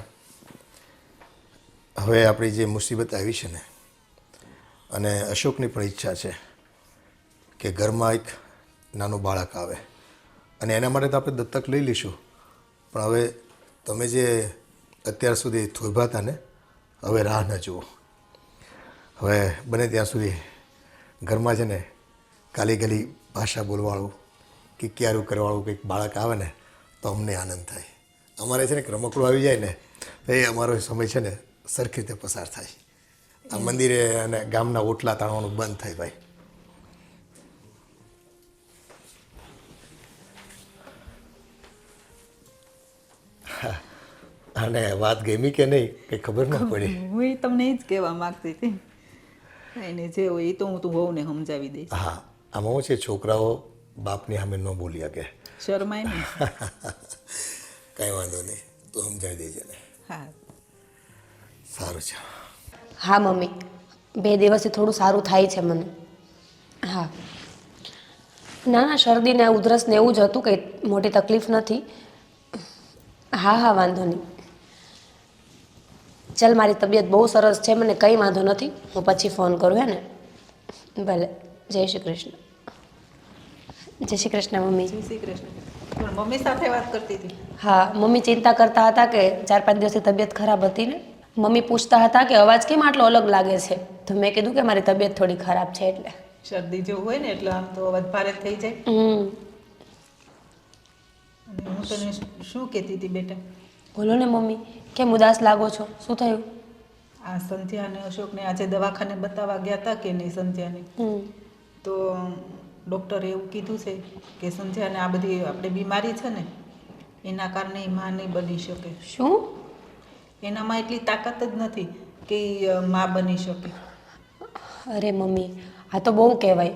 હવે આપણી જે મુસીબત આવી છે ને, અને અશોકની પણ ઈચ્છા છે કે ઘરમાં એક નાનું બાળક આવે, અને એના માટે તો આપણે દત્તક લઈ લઈશું. પણ હવે તમે જે અત્યાર સુધી થોભ્યા હતા ને, હવે રાહ ન જુઓ. હવે બને ત્યાં સુધી ઘરમાં છે ને ગાલી ગાલી ભાષા બોલવાળું કે ક્યારું કરવાળું કંઈક બાળક આવે ને તો અમને આનંદ થાય. અમારે છે ને રમકડું આવી જાય ને તો એ અમારો સમય છે ને સરખી રીતે પસાર થાય. આ મંદિરે અને ગામના ઓટલા તાણવાનું બંધ થાય ભાઈ. અને વાત ગમી કે નહીં કંઈ ખબર ન પડી. હું તમને એ જ કહેવા માંગતી હતી. એને જે હોય એ તો હું તું વહુને સમજાવી દઈશ. હા, આમાં શું છે, છોકરાઓ બાપની સામે ન બોલી શકે. શરમાય ને. કાંઈ વાંધો નહીં, તું સમજાવી દેજે ને. હા સારું છે. હા મમ્મી, 2 દિવસથી થોડું સારું થાય છે મને. હા, ના ના, શરદી ને ઉધરસ ને એવું જ હતું, કંઈ મોટી તકલીફ નથી. હા હા, વાંધો નહીં. ચાલ, મારી તબિયત બહુ સરસ છે, મને કંઈ વાંધો નથી. હું પછી ફોન કરું, હે ને? ભલે. જય શ્રી કૃષ્ણ. જય શ્રી કૃષ્ણ મમ્મી. જય શ્રી કૃષ્ણ. પણ મમ્મી સાથે વાત કરતી હતી. હા, મમ્મી ચિંતા કરતા હતા કે 4-5 દિવસથી તબિયત ખરાબ હતી ને. મમ્મી પૂછતા હતા કે અવાજ કેમ આટલો અલગ લાગે છે, તો મેં કીધું કે મારી તબિયત થોડી ખરાબ છે એટલે. શરદી જેવું હોય ને એટલે આમ તો અવાજ ભારે થઈ જાય. અને હું તને શું કહેતી હતી બેટા? બોલો ને મમ્મી, કેમ ઉદાસ લાગો છો? શું થયું? આ સંધ્યા અને અશોકને આજે દવાખાને બતાવવા ગયા હતા કે નહીં સંધ્યાને, તો ડૉક્ટરે એવું કીધું છે કે સંધ્યાને આ બધી આપણે બીમારી છે ને એના કારણે એ માં નહીં બની શકે. શું? એનામાં એટલી તાકાત જ નથી કે એ માં બની શકે. અરે મમ્મી, આ તો બહુ કહેવાય.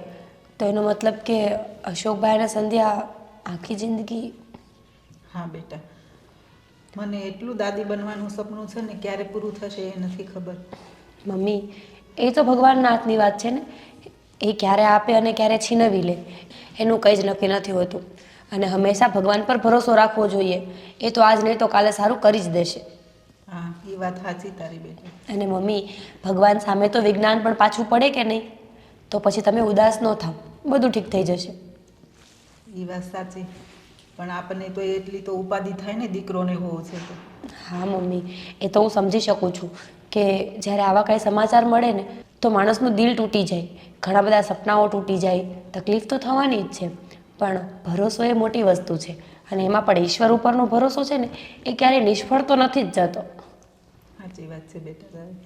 તો એનો મતલબ કે અશોકભાઈ અને સંધ્યા આખી જિંદગી. હા બેટા, મને એટલું દાદી બનવાનું સપનું છે ને, ક્યારે પૂરું થશે એ નથી ખબર. મમ્મી, એ તો ભગવાનના હાથની વાત છે ને. એ ક્યારે આપે અને ક્યારે છીનવી લે એનું કંઈ જ નક્કી નથી હોતું. અને હંમેશા ભગવાન પર ભરોસો રાખવો જોઈએ. એ તો આજ નહીં તો કાલે સારું કરી જ દેશે. હા, એ વાત સાચી તારી બેટા. અને મમ્મી, ભગવાન સામે તો વિજ્ઞાન પણ પાછું પડે કે નહીં? તો પછી તમે ઉદાસ ન થાવ, બધું ઠીક થઈ જશે. એ વાત સાચી, પણ આપણને તો એટલી તો ઉપાધિ થાય ને, દીકરોને હોવો છે તો. હા મમ્મી, એ તો હું સમજી શકું છું કે જ્યારે આવા કાંઈ સમાચાર મળે ને તો માણસનું દિલ તૂટી જાય, ઘણા બધા સપનાઓ તૂટી જાય, તકલીફ તો થવાની જ છે. પણ ભરોસો એ મોટી વસ્તુ છે. અને એમાં પણ ઈશ્વર ઉપરનો ભરોસો છે ને, એ ક્યારેય નિષ્ફળ તો નથી જ જતો. સાચી વાત છે બેટા તારી.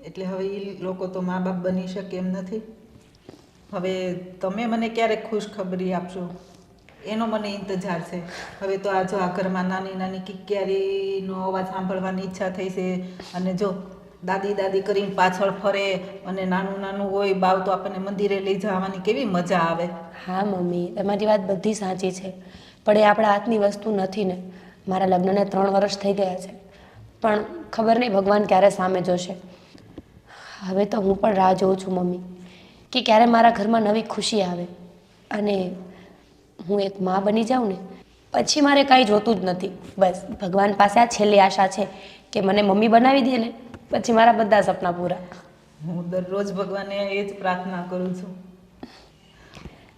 એટલે હવે એ લોકો તો મા બાપ બની શકે એમ નથી. હવે તમે મને ક્યારેક ખુશખબરી આપશો એનો મને ઇંતજાર છે. હવે તો આ જો આ ઘરમાં નાની નાની કિક્યારીનો અવાજ સાંભળવાની ઈચ્છા થઈ છે. અને જો દાદી દાદી કરીને પાછળ ફરે અને નાનું નાનું હોય બાવ તો આપણને મંદિરે લઈ જવાની કેવી મજા આવે. હા મમ્મી, તમારી વાત બધી સાચી છે, પણ એ આપણા હાથની વસ્તુ નથી ને. મારા લગ્નને 3 વર્ષ થઈ ગયા છે, પણ ખબર નહીં ભગવાન ક્યારે સામે જોશે. હવે તો હું પણ રાહ જોઉં છું મમ્મી, કે ક્યારે મારા ઘરમાં નવી ખુશી આવે. અને હું એક મા બની જાઉં ને પછી મારે કાંઈ જોતું જ નથી. બસ ભગવાન પાસે આ છેલ્લી આશા છે કે મને મમ્મી બનાવી દે ને પછી મારા બધા સપના પૂરા. હું દરરોજ ભગવાનને એ જ પ્રાર્થના કરું છું.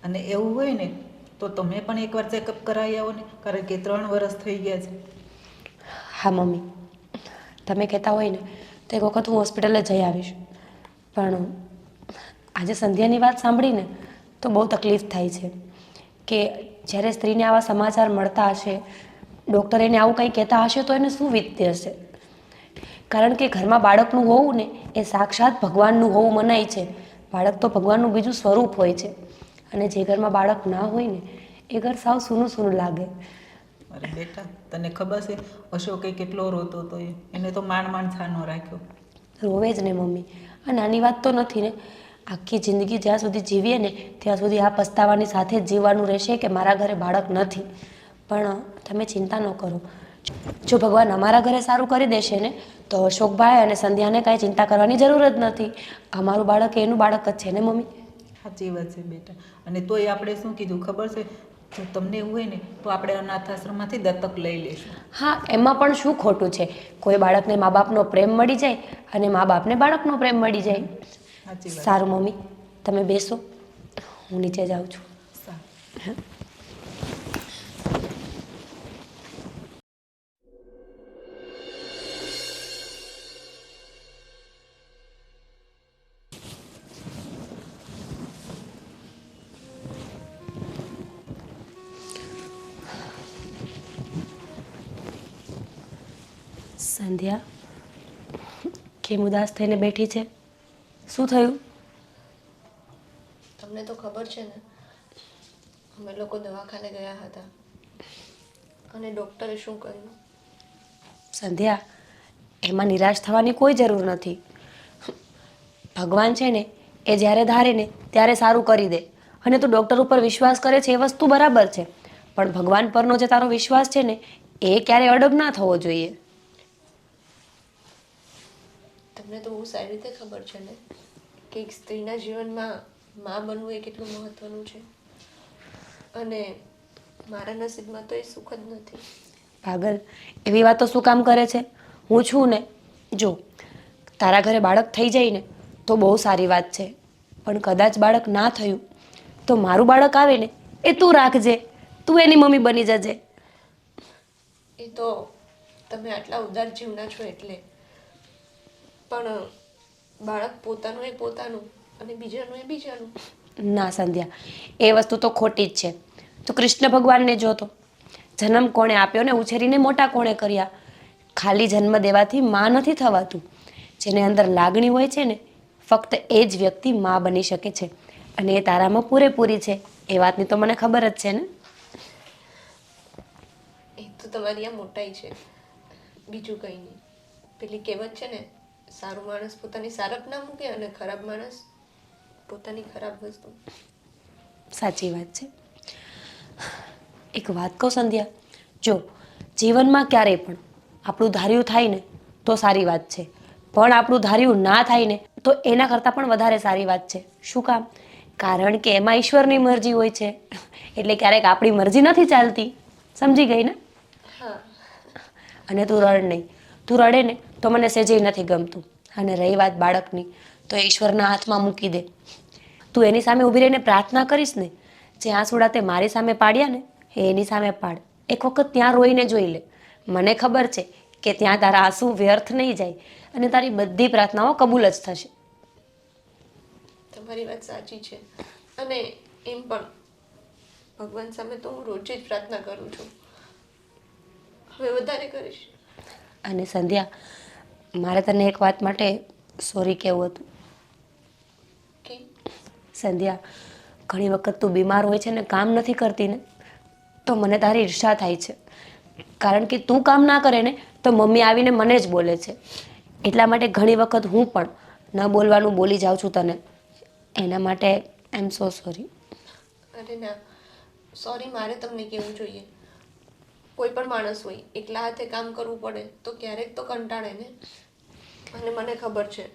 અને એવું હોય ને તો તમે પણ એકવાર ચેકઅપ કરાવી આવો ને, કારણ કે 3 વર્ષ થઈ ગયા છે. હા મમ્મી, તમે કહેતા હોય ને તો એક વખત હું હોસ્પિટલે જઈ આવીશ. પણ આજે સંધ્યાની વાત સાંભળીને તો બહુ તકલીફ થાય છે કે જ્યારે સ્ત્રીને આવા સમાચાર મળતા હશે, ડૉક્ટર એને આવું કંઈ કહેતા હશે તો એને શું વીતતી હશે. કારણ કે ઘરમાં બાળકનું હોવું ને એ સાક્ષાત ભગવાનનું હોવું મનાય છે. બાળક તો ભગવાનનું બીજું સ્વરૂપ હોય છે. અને જે ઘરમાં બાળક ના હોય ને એ ઘર સાવ સૂનું સૂનું લાગે. અરે બેટા, તને ખબર છે અશોકે કેટલો રોતો હતો? એને તો માંડ છાનો રાખ્યો. રોવે જ ને મમ્મી, આ નાની વાત તો નથી ને. આખી જિંદગી જ્યાં સુધી જીવીએ ને ત્યાં સુધી આ પસ્તાવાની સાથે જ જીવવાનું રહેશે કે મારા ઘરે બાળક નથી. પણ તમે ચિંતા ન કરો, જો ભગવાન અમારા ઘરે સારું કરી દેશે ને તો અશોકભાઈ અને સંધ્યાને કાંઈ ચિંતા કરવાની જરૂર જ નથી. અમારું બાળક એનું બાળક જ છે ને મમ્મી. સાચી વાત છે બેટા. અને તોય આપણે શું કીધું ખબર છે, જો તમને એવું હોય ને તો આપણે અનાથ આશ્રમમાંથી દત્તક લઈ લઈશું. હા, એમાં પણ શું ખોટું છે? કોઈ બાળકને મા બાપનો પ્રેમ મળી જાય અને મા બાપને બાળકનો પ્રેમ મળી જાય. સાચી વાત. સારું મમ્મી, તમે બેસો, હું નીચે જાઉં છું. સારું. સંધ્યા કેમ ઉદાસ થઈને બેઠી છે? શું થયું? તમને તો ખબર છે ને, અમે લોકો દવાખાને ગયા હતા અને ડૉક્ટરે શું કહ્યું? સંધ્યા, એમાં નિરાશ થવાની કોઈ જરૂર નથી. ભગવાન છે ને એ જ્યારે ધારે ને ત્યારે સારું કરી દે. અને તું ડૉક્ટર ઉપર વિશ્વાસ કરે છે એ વસ્તુ બરાબર છે, પણ ભગવાન પરનો જે તારો વિશ્વાસ છે ને એ ક્યારેય અડગ ના થવો જોઈએ. તમને તો બહુ સારી રીતે ખબર છે ને કે એક સ્ત્રીના જીવનમાં મા બનવું એ કેટલું મહત્વનું છે. અને મારા નસીબમાં તો એ સુખ જ નથી. પાગલ, એવી વાતો શું કામ કરે છે? હું છું ને. જો તારા ઘરે બાળક થઈ જાય ને તો બહુ સારી વાત છે, પણ કદાચ બાળક ના થયું તો મારું બાળક આવે ને એ તું રાખજે, તું એની મમ્મી બની જજે. એ તો તમે આટલા ઉદાર જીવના છો એટલે. પણ બાળક પોતાનું એ પોતાનું અને બીજાનું એ બીજાનું. ના સંધ્યા, એ વસ્તુ તો ખોટી જ છે. તો કૃષ્ણ ભગવાનને જોતો, જન્મ કોણે આપ્યો ને ઉછેરીને મોટા કોણે કર્યા. ખાલી જન્મ દેવાથી માં નથી થવાતું. જેને અંદર લાગણી હોય છે ને ફક્ત એ જ વ્યક્તિ માં બની શકે છે. અને એ તારામાં પૂરેપૂરી છે. એ વાતની તો મને ખબર જ છે ને. એ તો તમારી આ મોટાઈ છે, બીજું કંઈ નહીં. પેલી કહેવત છે ને, સારું માણસ પોતાની સારપ ના મૂકે અને ખરાબ માણસ પોતાની ખરાબ વસ્તુ. સાચી વાત છે. એક વાત કહું સંધ્યા, જો જીવનમાં ક્યારેય પણ આપણું ધાર્યું થાય ને તો સારી વાત છે, પણ આપણું ધાર્યું ના થાય ને તો એના કરતાં પણ વધારે સારી વાત છે. શું કામ? કારણ કે એમાં ઈશ્વરની મરજી હોય છે, એટલે ક્યારેક આપણી મરજી નથી ચાલતી. સમજી ગઈ ને? હા. અને તું રડ નહીં. તું રડે ને તો મને સહેજે નથી ગમતું. અને રહી વાત બાળકની, તો એ ઈશ્વરના હાથમાં મૂકી દે. તું એની સામે ઊભી રહીને પ્રાર્થના કરીશ ને, જે આંસુડા તે મારી સામે પાડ્યા ને એ એની સામે પાડ. એક વખત ત્યાં રોઈને જોઈ લે. મને ખબર છે કે ત્યાં તારા આંસુ વ્યર્થ નહીં જાય અને તારી બધી પ્રાર્થનાઓ કબૂલ જ થશે. તમારી વાત સાચી છે. અને એમ પણ ભગવાન સામે તો હું રોજ જ પ્રાર્થના કરું છું. હવે વધારે કરીશ. અને સંધ્યા, મારે તને એક વાત માટે સોરી કહેવું હતું. કે સંધ્યા, ઘણી વખત તું બીમાર હોય છે ને કામ નથી કરતી ને, તો મને તારી ઈર્ષા થાય છે. કારણ કે તું કામ ના કરે ને તો મમ્મી આવીને મને જ બોલે છે. એટલા માટે ઘણી વખત હું પણ ન બોલવાનું બોલી જાઉં છું તને. એના માટે આઈ એમ સો સોરી. અરે ના, સોરી મારે તમને કહેવું જોઈએ. કોઈ પણ માણસ હોય એકલા હાથે કામ કરવું પડે તો ક્યારેક તો કંટાળે ને. અને મને ખબર છે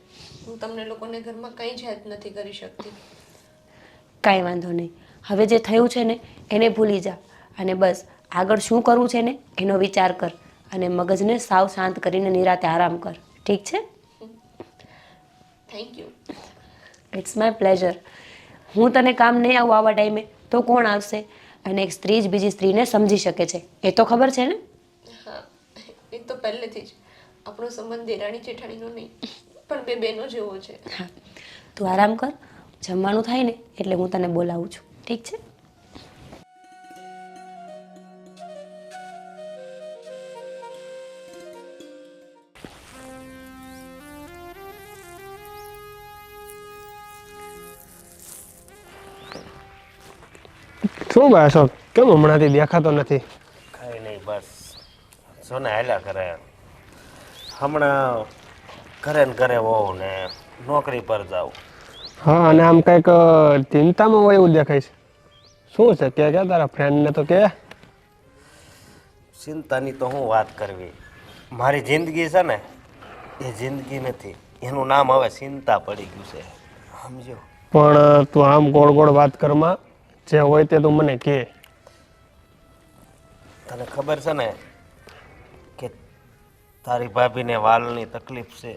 હું તમને લોકોને ઘરમાં કંઈ જ હેલ્પ નથી કરી શકતી. કાંઈ વાંધો નહીં. હવે જે થયું છે ને એને ભૂલી જા અને બસ આગળ શું કરવું છે ને એનો વિચાર કર અને મગજને સાવ શાંત કરીને નિરાતે આરામ કર. ઠીક છે? Thank you. It's my pleasure. હું તને કામ નહીં આવું આવા ટાઈમે તો કોણ આવશે? અને એક સ્ત્રી જ બીજી સ્ત્રીને સમજી શકે છે, એ તો ખબર છે ને? હા, એ તો પહેલેથી જ આપણો સંબંધ દેરાણી જેઠાણીનો નહીં પણ બે બહેનો જેવો છે. હા, તું આરામ કર. જમવાનું થાય ને એટલે હું તને બોલાવું છું. ઠીક છે? શું ભાઈ અશોક, કેમ હમણાંથી દેખાતો નથી? કાંઈ નહીં, બસ જો ને હાલ્યા કરે. હમણાં ઘરે ને ઘરે હોઉં ને નોકરી પર જાઉં. હા, અને આમ કંઈક ચિંતામાં હોય એવું દેખાય છે. શું છે કે તારા ફ્રેન્ડને તો કે. ચિંતાની તો હું વાત કરવી. મારી જિંદગી છે ને એ જિંદગી નથી, એનું નામ હવે ચિંતા પડી ગયું છે. સમજો? પણ તું આમ ગોળ ગોળ વાત કરમાં, જે હોય તે તું મને કહે. તને ખબર છે ને કે તારી ભાભીને વાલની તકલીફ છે,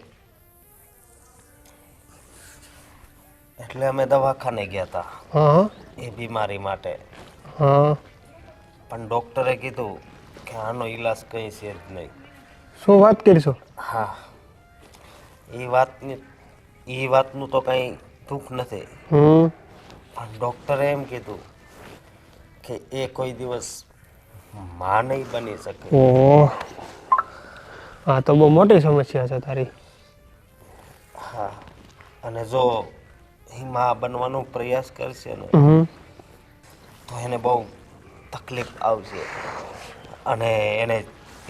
એટલે અમે દવાખાને ગયા હતા હા એ બીમારી માટે. હા. પણ ડૉક્ટરે કીધું કે આનો ઈલાજ કંઈ છે જ નહીં. શું વાત કરીશું? હા, એ વાતનું તો કંઈ દુઃખ નથી, હમ. પણ ડૉક્ટરે એમ કીધું કે એ કોઈ દિવસ માં નહીં બની શકે. ઓહો, હા તો બહુ મોટી સમસ્યા છે તારી. હા, અને જો એ માં બનવાનો પ્રયાસ કરશે ને હમ. તો એને બહુ તકલીફ આવશે અને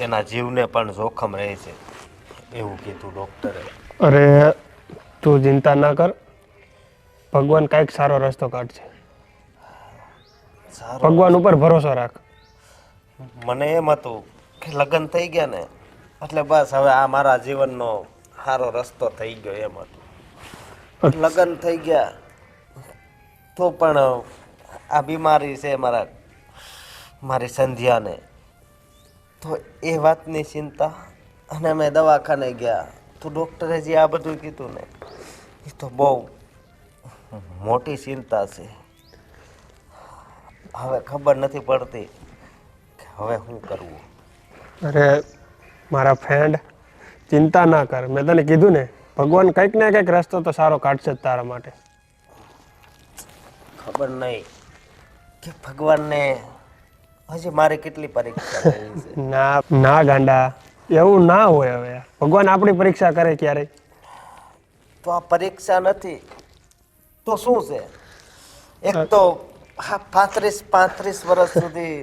એના જીવને પણ જોખમ રહે છે, એવું કીધું ડૉક્ટરે. અરે તું ચિંતા ના કર, ભગવાન કાંઈક સારો રસ્તો કાઢશે. સારું, ભગવાન ઉપર ભરોસો રાખ. મને એમ હતું કે લગ્ન થઈ ગયા ને એટલે બસ હવે આ મારા જીવનનો સારો રસ્તો થઈ ગયો એમ હતું. લગ્ન થઈ ગયા તો પણ આ બીમારી છે મારી સંધ્યાને, તો એ વાતની ચિંતા. અને અમે દવાખાને ગયા તો ડૉક્ટરે જે આ બધું કીધું ને એ તો બહુ મોટી ચિંતા છે. હવે ખબર નથી પડતી કે હવે શું કરવું. અરે મારા ફ્રેન્ડ, ચિંતા ના કર. મેં તને કીધું ને, ભગવાન કંઈક ને કંઈક રસ્તો તો સારો કાઢશે જ તારા માટે. ખબર નહીં કે ભગવાનને હજી મારી કેટલી પરીક્ષા લેવી છે. ના ગાંડા, એવું ના હોય. હવે ભગવાન આપણી પરીક્ષા કરે ક્યારેય. તો આ પરીક્ષા નથી તો શું છે? એક તો હા 35 વર્ષ સુધી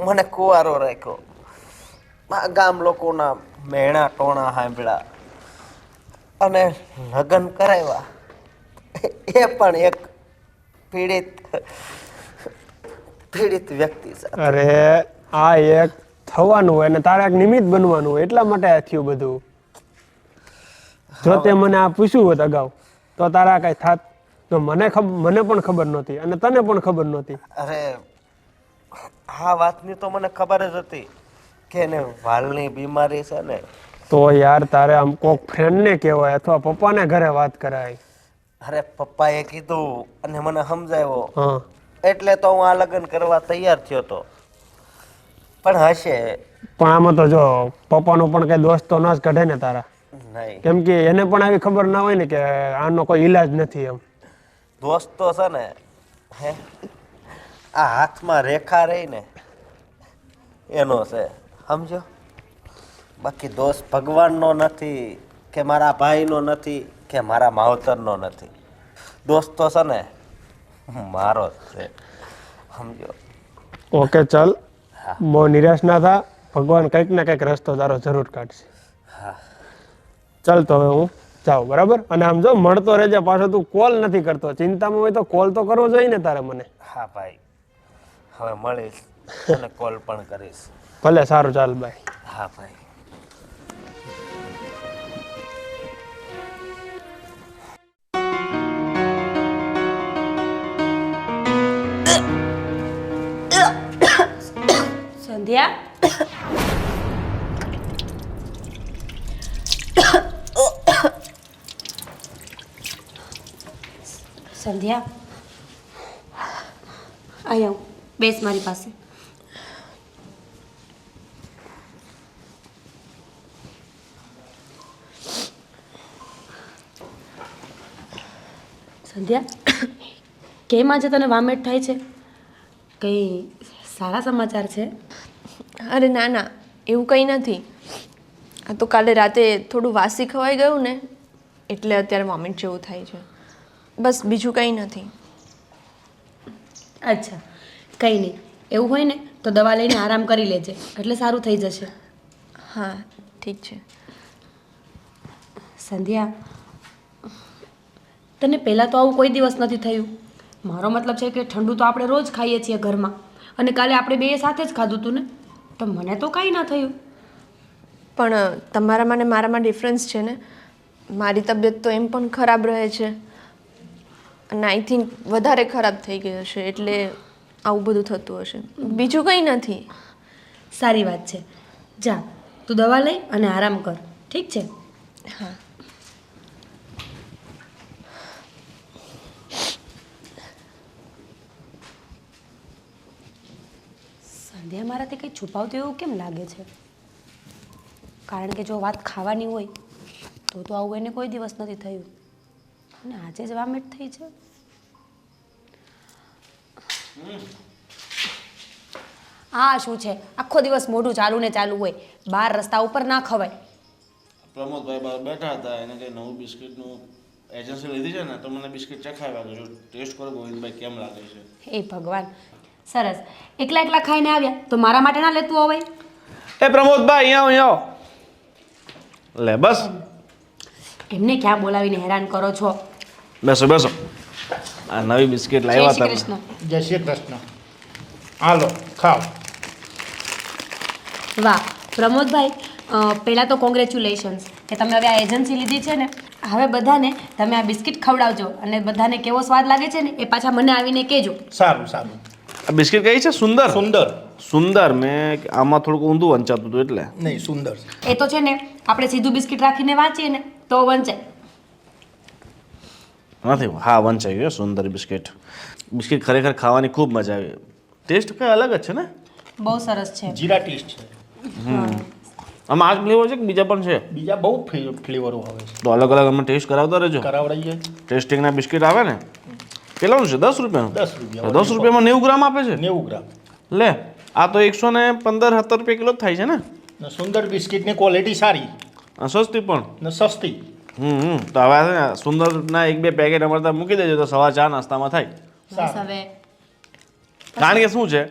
મને કુંવારો રાખ્યો, આ ગામ લોકોના મેણા ટોણા સાંભળ્યા, અને લગ્ન કરાવ્યા એ પણ એક પીડિત વ્યક્તિ સાથે. અરે આ એક થવાનું હોય અને તારે એક નિમિત્ત બનવાનું હોય એટલા માટે આ થયું બધું. જો તે મને આ પૂછ્યું હોત અગાઉ તો તારા કઈ થાત. તો મને પણ ખબર નહોતી અને તને પણ ખબર નહોતી. અરે આ વાતની તો મને ખબર જ હતી કે એને વાળની બીમારી છે ને. તો યાર તારે આમ કોક ફ્રેન્ડને કહેવાય અથવા પપ્પાને ઘરે વાત કરાય. અરે પપ્પાએ કીધું અને મને સમજાવ્યો હા એટલે તો હું આ લગ્ન કરવા તૈયાર થયો હતો. પણ હશે પણ આમાં તો જો પપ્પાનો પણ કઈ દોસ્ત તો ન જ કાઢે ને તારા. નહીં. કેમ કે એને પણ આવી ખબર ના હોય ને કે આનો કોઈ ઈલાજ નથી એમ. દોસ્ત તો છે ને હે આ હાથમાં રેખા રહી ને એનો છે સમજો. બાકી દોસ્ત ભગવાનનો નથી કે મારા ભાઈનો નથી કે મારા માવતરનો નથી. દોસ્ત તો છે ને મારો જ છે સમજો. ઓકે ચાલ બહુ નિરાશ ના થા. ભગવાન કંઈક ને કંઈક રસ્તો તારો જરૂર કાઢશે. હા ચાલ તો હવે હું જાઉં બરાબર. અને આમ જો મળતો રહેજે પાછો. તું કોલ નથી કરતો. ચિંતામાં હોય તો કોલ તો કરવો જોઈએ ને તારે મને. હા ભાઈ હવે મળીશ અને કોલ પણ કરીશ. ભલે સારું ચાલ બાય. હા ભાઈ. સંધ્યા સંધ્યા અહીંયા બેસ મારી પાસે. સંધ્યા કેમ આજે તને વામેટ થાય છે? કંઈ સારા સમાચાર છે? અરે ના ના એવું કંઈ નથી. આ તો કાલે રાતે થોડું વાસી ખવાઈ ગયું ને એટલે અત્યારે વોમિટ જેવું થાય છે. બસ બીજું કંઈ નથી. અચ્છા કંઈ નહીં. એવું હોય ને તો દવા લઈને આરામ કરી લેજે એટલે સારું થઈ જશે. હા ઠીક છે. સંધ્યા તને પહેલાં તો આવું કોઈ દિવસ નથી થયું. મારો મતલબ છે કે ઠંડુ તો આપણે રોજ ખાઈએ છીએ ઘરમાં અને કાલે આપણે બે સાથે જ ખાધું હતું ને તો મને તો કાંઈ ના થયું. પણ તમારામાં ને મારામાં ડિફરન્સ છે ને. મારી તબિયત તો એમ પણ ખરાબ રહે છે અને આઈ થિંક વધારે ખરાબ થઈ ગઈ હશે એટલે આવું બધું થતું હશે. બીજું કંઈ નથી. સારી વાત છે. જા તું દવા લઈ અને આરામ કર. ઠીક છે? હા સંધ્યા મારાથી કંઈ છુપાવતું એવું કેમ લાગે છે? કારણ કે જો વાત ખાવાની હોય તો આવું એને કોઈ દિવસ નથી થયું અને આજે જ વામેટ થઈ છે. હા શું છે આખો દિવસ મોઢું ચાલુ ને ચાલુ હોય. બહાર રસ્તા ઉપર ના ખવાય. પ્રમોદભાઈ બહાર બેઠા હતા એને કંઈ નવું બિસ્કિટનું એજન્સી લીધી છે ને તો મને બિસ્કિટ ચખાવ્યા તો જો ટેસ્ટ કરો ગોવિંદભાઈ કેમ લાગે છે. એ ભગવાન સરસ. એકલા એકલા ખાઈને આવ્યા તો મારા માટે ના લેતું હોય? એ પ્રમોદભાઈ અહીંયા આવો લે બસ એમને ક્યાં બોલાવીને હેરાન કરો છો? બેસો બેસો. આ નવી બિસ્કિટ જય લાવ્યા શ્રી તમે. કૃષ્ણ. જય શ્રી કૃષ્ણ. હાલો ખાઓ. વાહ પ્રમોદભાઈ પહેલાં તો કોંગ્રેચ્યુલેશન્સ કે તમે હવે આ એજન્સી લીધી છે ને. હવે બધાને તમે આ બિસ્કિટ ખવડાવજો અને બધાને કેવો સ્વાદ લાગે છે ને એ પાછા મને આવીને કહેજો. સારું સારું. આ બિસ્કિટ કઈ છે? સુંદર સુંદર. સુંદર. મેં આમાં થોડુંક ઊંધું વંચાતું હતું એટલે. નહીં સુંદર. એ તો છે ને આપણે સીધું બિસ્કિટ રાખીને વાંચીએ ને તો વંચાય. નથી હા વંચાઈ ગયો. સુંદર બિસ્કિટ. બિસ્કિટ ખરેખર ખાવાની ખૂબ મજા આવી. ટેસ્ટ કંઈ અલગ જ છે ને. બહુ સરસ છે. જીરા ટેસ્ટ છે. આમાં આ જ ફ્લેવર છે કે બીજા પણ છે? બીજા બહુ ફ્લેવરો આવે છે. તો અલગ અલગ અમે ટેસ્ટ કરાવતા રહેજો. કરાવડાવીએ. ટેસ્ટિંગના બિસ્કિટ આવે ને કેટલાનું છે? 10 રૂપિયાનું. 10 રૂપિયા. 10 રૂપિયામાં 90 ગ્રામ આપે છે. 90 ગ્રામ. લે આ તો 115-17 રૂપિયા કિલો જ થાય છે ને. ને સુંદર બિસ્કિટની ક્વોલિટી સારી આ સસ્તી પણ. ને સસ્તી. તો હવે છે ને સુંદરના 1-2 પેકેટ અમારે ત્યાં મૂકી દેજો તો સવા ચા નાસ્તામાં થાય. બસ હવે કારણ કે શું છે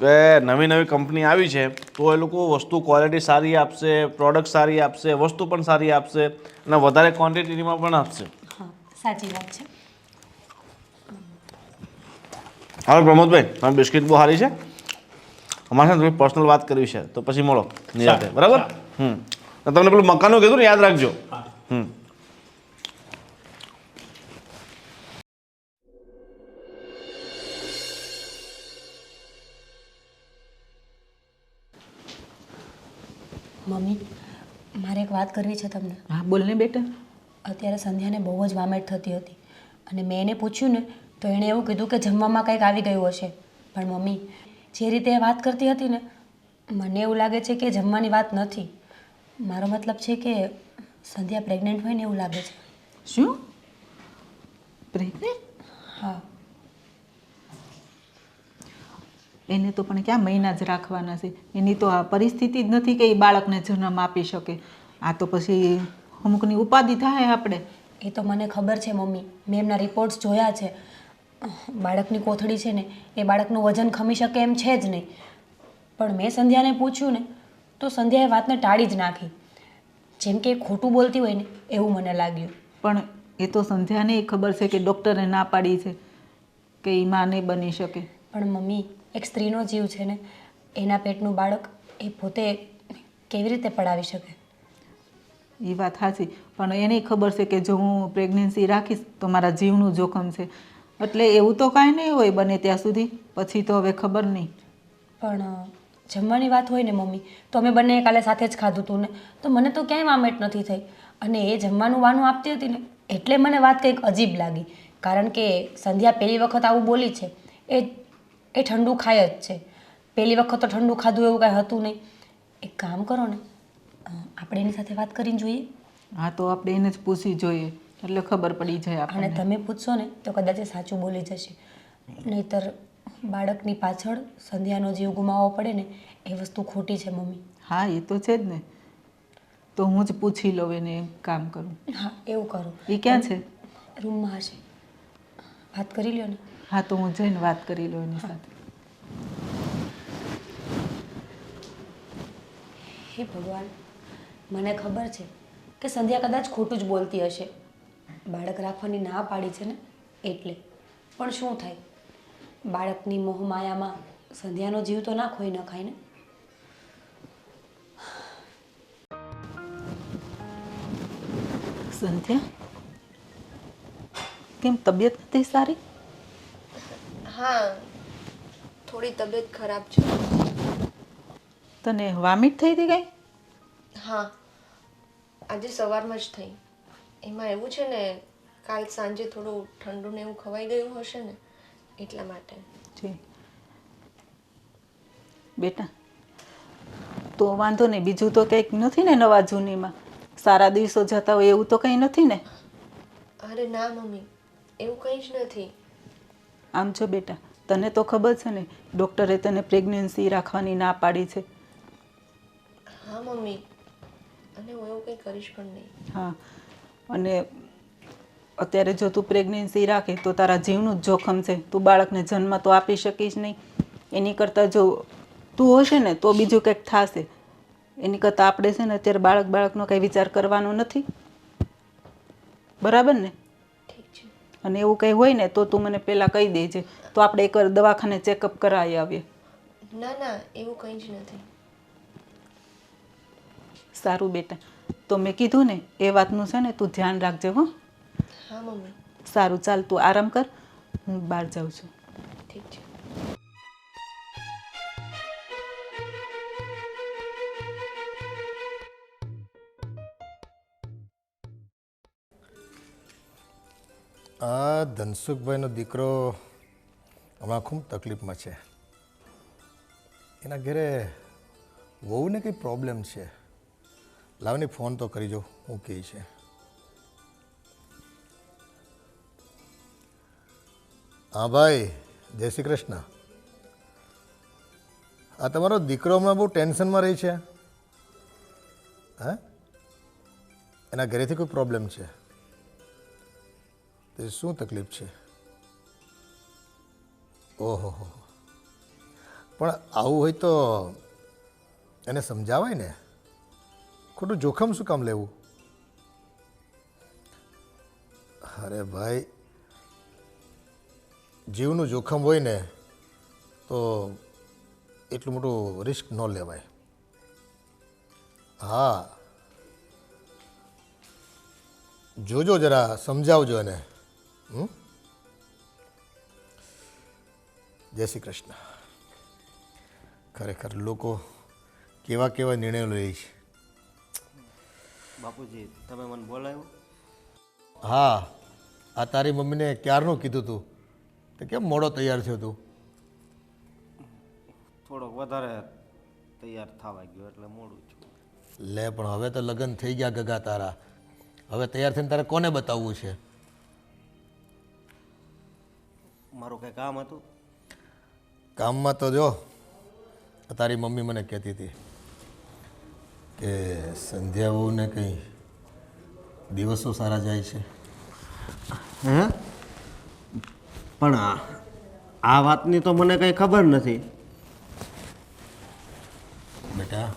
કે નવી નવી કંપની આવી છે તો એ લોકો વસ્તુ ક્વોલિટી સારી આપશે, પ્રોડક્ટ સારી આપશે, વસ્તુ પણ સારી આપશે અને વધારે ક્વોન્ટિટીમાં પણ આપશે. હા સાચી વાત છે. હવે પ્રમોદભાઈ તમારી બિસ્કિટ બહુ સારી છે. અમારે છે ને થોડી પર્સનલ વાત કરવી છે તો પછી મળો નિરાતે, બરાબર? તમને પેલું મકાનનું કીધું ને, યાદ રાખજો. મમ્મી મારે એક વાત કરવી છે તમને. હા બોલ ને બેટા. અત્યારે સંધ્યાને બહુ જ વામેટ થતી હતી અને મેં એને પૂછ્યું ને તો એણે એવું કીધું કે જમવામાં કંઈક આવી ગયું હશે. પણ મમ્મી જે રીતે એ વાત કરતી હતી ને મને એવું લાગે છે કે જમવાની વાત નથી. મારો મતલબ છે કે સંધ્યા પ્રેગ્નન્ટ હોય ને એવું લાગે છે. શું પ્રેગ્નેન્ટ? હા. એને તો પણ ક્યાં મહિના જ રાખવાના છે. એની તો આ પરિસ્થિતિ જ નથી કે એ બાળકને જન્મ આપી શકે. આ તો પછી અમુકની ઉપાધિ થાય આપણે. એ તો મને ખબર છે મમ્મી, મેં એમના રિપોર્ટ્સ જોયા છે. બાળકની કોથળી છે ને એ બાળકનું વજન ખમી શકે એમ છે જ નહીં. પણ મેં સંધ્યાને પૂછ્યું ને તો સંધ્યાએ વાતને ટાળી જ નાખી. જેમ કે એ ખોટું બોલતી હોય ને એવું મને લાગ્યું. પણ એ તો સંધ્યાને ખબર છે કે ડૉક્ટરે ના પાડી છે કે એ માં નહીં બની શકે. પણ મમ્મી એક સ્ત્રીનો જીવ છે ને, એના પેટનું બાળક એ પોતે કેવી રીતે પડાવી શકે? એ વાત સાચી, પણ એને ખબર છે કે જો હું પ્રેગ્નન્સી રાખીશ તો મારા જીવનું જોખમ છે. એટલે એવું તો કાંઈ નહીં હોય બને ત્યાં સુધી, પછી તો હવે ખબર નહીં. પણ જમવાની વાત હોય ને મમ્મી તો અમે બંને કાલે સાથે જ ખાધું હતું ને, તો મને તો ક્યાંય વામેટ નથી થઈ. અને એ જમવાનું વાનું આપતી હતી ને એટલે મને વાત કંઈક અજીબ લાગી. કારણ કે સંધ્યા પહેલી વખત આવું બોલી છે. એ ઠંડુ ખાય જ છે. પહેલી વખત તો ઠંડુ ખાધું એવું કાંઈ હતું નહીં. એક કામ કરો ને, આપણે એની સાથે વાત કરીને જોઈએ. હા તો આપણે એને જ પૂછી જોઈએ એટલે ખબર પડી જાય અને આપણને. તમે પૂછશો ને તો કદાચ એ સાચું બોલી જશે. નહીંતર બાળકની પાછળ સંધ્યાનો જીવ ગુમાવવો પડે ને એ વસ્તુ ખોટી છે મમ્મી. હા એ તો છે જ ને. તો હું જ પૂછી લઉં એને કામ કરું. હા એવું કરો. એ ક્યાં છે? રૂમમાં હશે, વાત કરી લ્યો ને. હા તો હું જઈને વાત કરી લઉં એની સાથે. હે ભગવાન, મને ખબર છે કે સંધ્યા કદાચ ખોટું જ બોલતી હશે. બાળક રાખવાની ના પાડી છે ને એટલે. પણ શું થાય, બાળકની મોહમાયામાં સંધ્યાનો જીવ તો ના ખોઈ નખાય ને. સંધ્યા કેમ તબિયત નથી સારી? હા થોડી તબિયત ખરાબ છે. તને વામિટ થઈ હતી કઈ? હા આજે સવારમાં જ થઈ. એમાં એવું છે ને કાલ સાંજે થોડું ઠંડુ ને એવું ખવાઈ ગયું હશે ને એટલા માટે. જી બેટા તો વાંધો નહીં, બીજું તો કંઈક નથી ને નવા જૂનીમાં? સારા દિવસો જતા હોય એવું તો કંઈ નથી ને? અરે ના મમ્મી એવું કંઈ જ નથી. આમ છો બેટા, તને તો ખબર છે ને ડૉક્ટરે તને પ્રેગ્નન્સી રાખવાની ના પાડી છે. હા મમ્મી, અને હું એવું કંઈ કરીશ પણ નહીં. હા અને અત્યારે જો તું પ્રેગ્નન્સી રાખે તો તારા જીવનું જ જોખમ છે. તું બાળકને જન્મ તો આપી શકીશ નહીં. એની કરતાં જો તું હશે ને તો બીજું કંઈક થશે. એની કરતાં આપણે છે ને અત્યારે બાળકનો કંઈ વિચાર કરવાનો નથી, બરાબર ને? ઠીક છે. અને એવું કંઈ હોય ને તો તું મને પહેલાં કહી દેજે તો આપણે એક દવાખાને ચેકઅપ કરાવી આવીએ. ના ના એવું કંઈ જ નથી. સારું બેટા, તો મેં કીધું ને એ વાતનું છે ને તું ધ્યાન રાખજે હો. હા મમ્મી. સારું ચાલ તું આરામ કર, હું બહાર જાઉં છું. ઠીક છે. આ ધનસુખભાઈનો દીકરો હમણાં ખૂબ તકલીફમાં છે. એના ઘરે વહુને કંઈ પ્રોબ્લેમ છે. લાવને ફોન તો કરી જો હું કહે છે. હા ભાઈ, જય શ્રી કૃષ્ણ. આ તમારો દીકરો હમણાં બહુ ટેન્શનમાં રહી છે. હા, એના ઘરેથી કોઈ પ્રોબ્લેમ છે? તે શું તકલીફ છે? ઓહો હો, પણ આવું હોય તો એને સમજાવાય ને, ખોટું જોખમ શું કામ લેવું? અરે ભાઈ, જીવનું જોખમ હોય ને તો એટલું મોટું રિસ્ક ન લેવાય. હા, જોજો જરા, સમજાવજો એને. જય શ્રી કૃષ્ણ. ખરેખર લોકો કેવા કેવા નિર્ણયો લે છે. બાપુજી તમે મને બોલાવ્યો? હા, આ તારી મમ્મીને ક્યારનું કીધું તું, તો કેમ મોડો તૈયાર થયો તું? થોડોક વધારે તૈયાર થવા ગયો એટલે મોડું છું. લે પણ હવે તો લગ્ન થઈ ગયા ગગા તારા, હવે તૈયાર થઈને તારે કોને બતાવવું છે? મારું કંઈ કામ હતું? કામમાં તો જો તારી મમ્મી મને કહેતી હતી કે સંધ્યાઓને કંઈ દિવસો સારા જાય છે. હે? પણ આ વાતની તો મને કંઈ ખબર નથી. બેટા,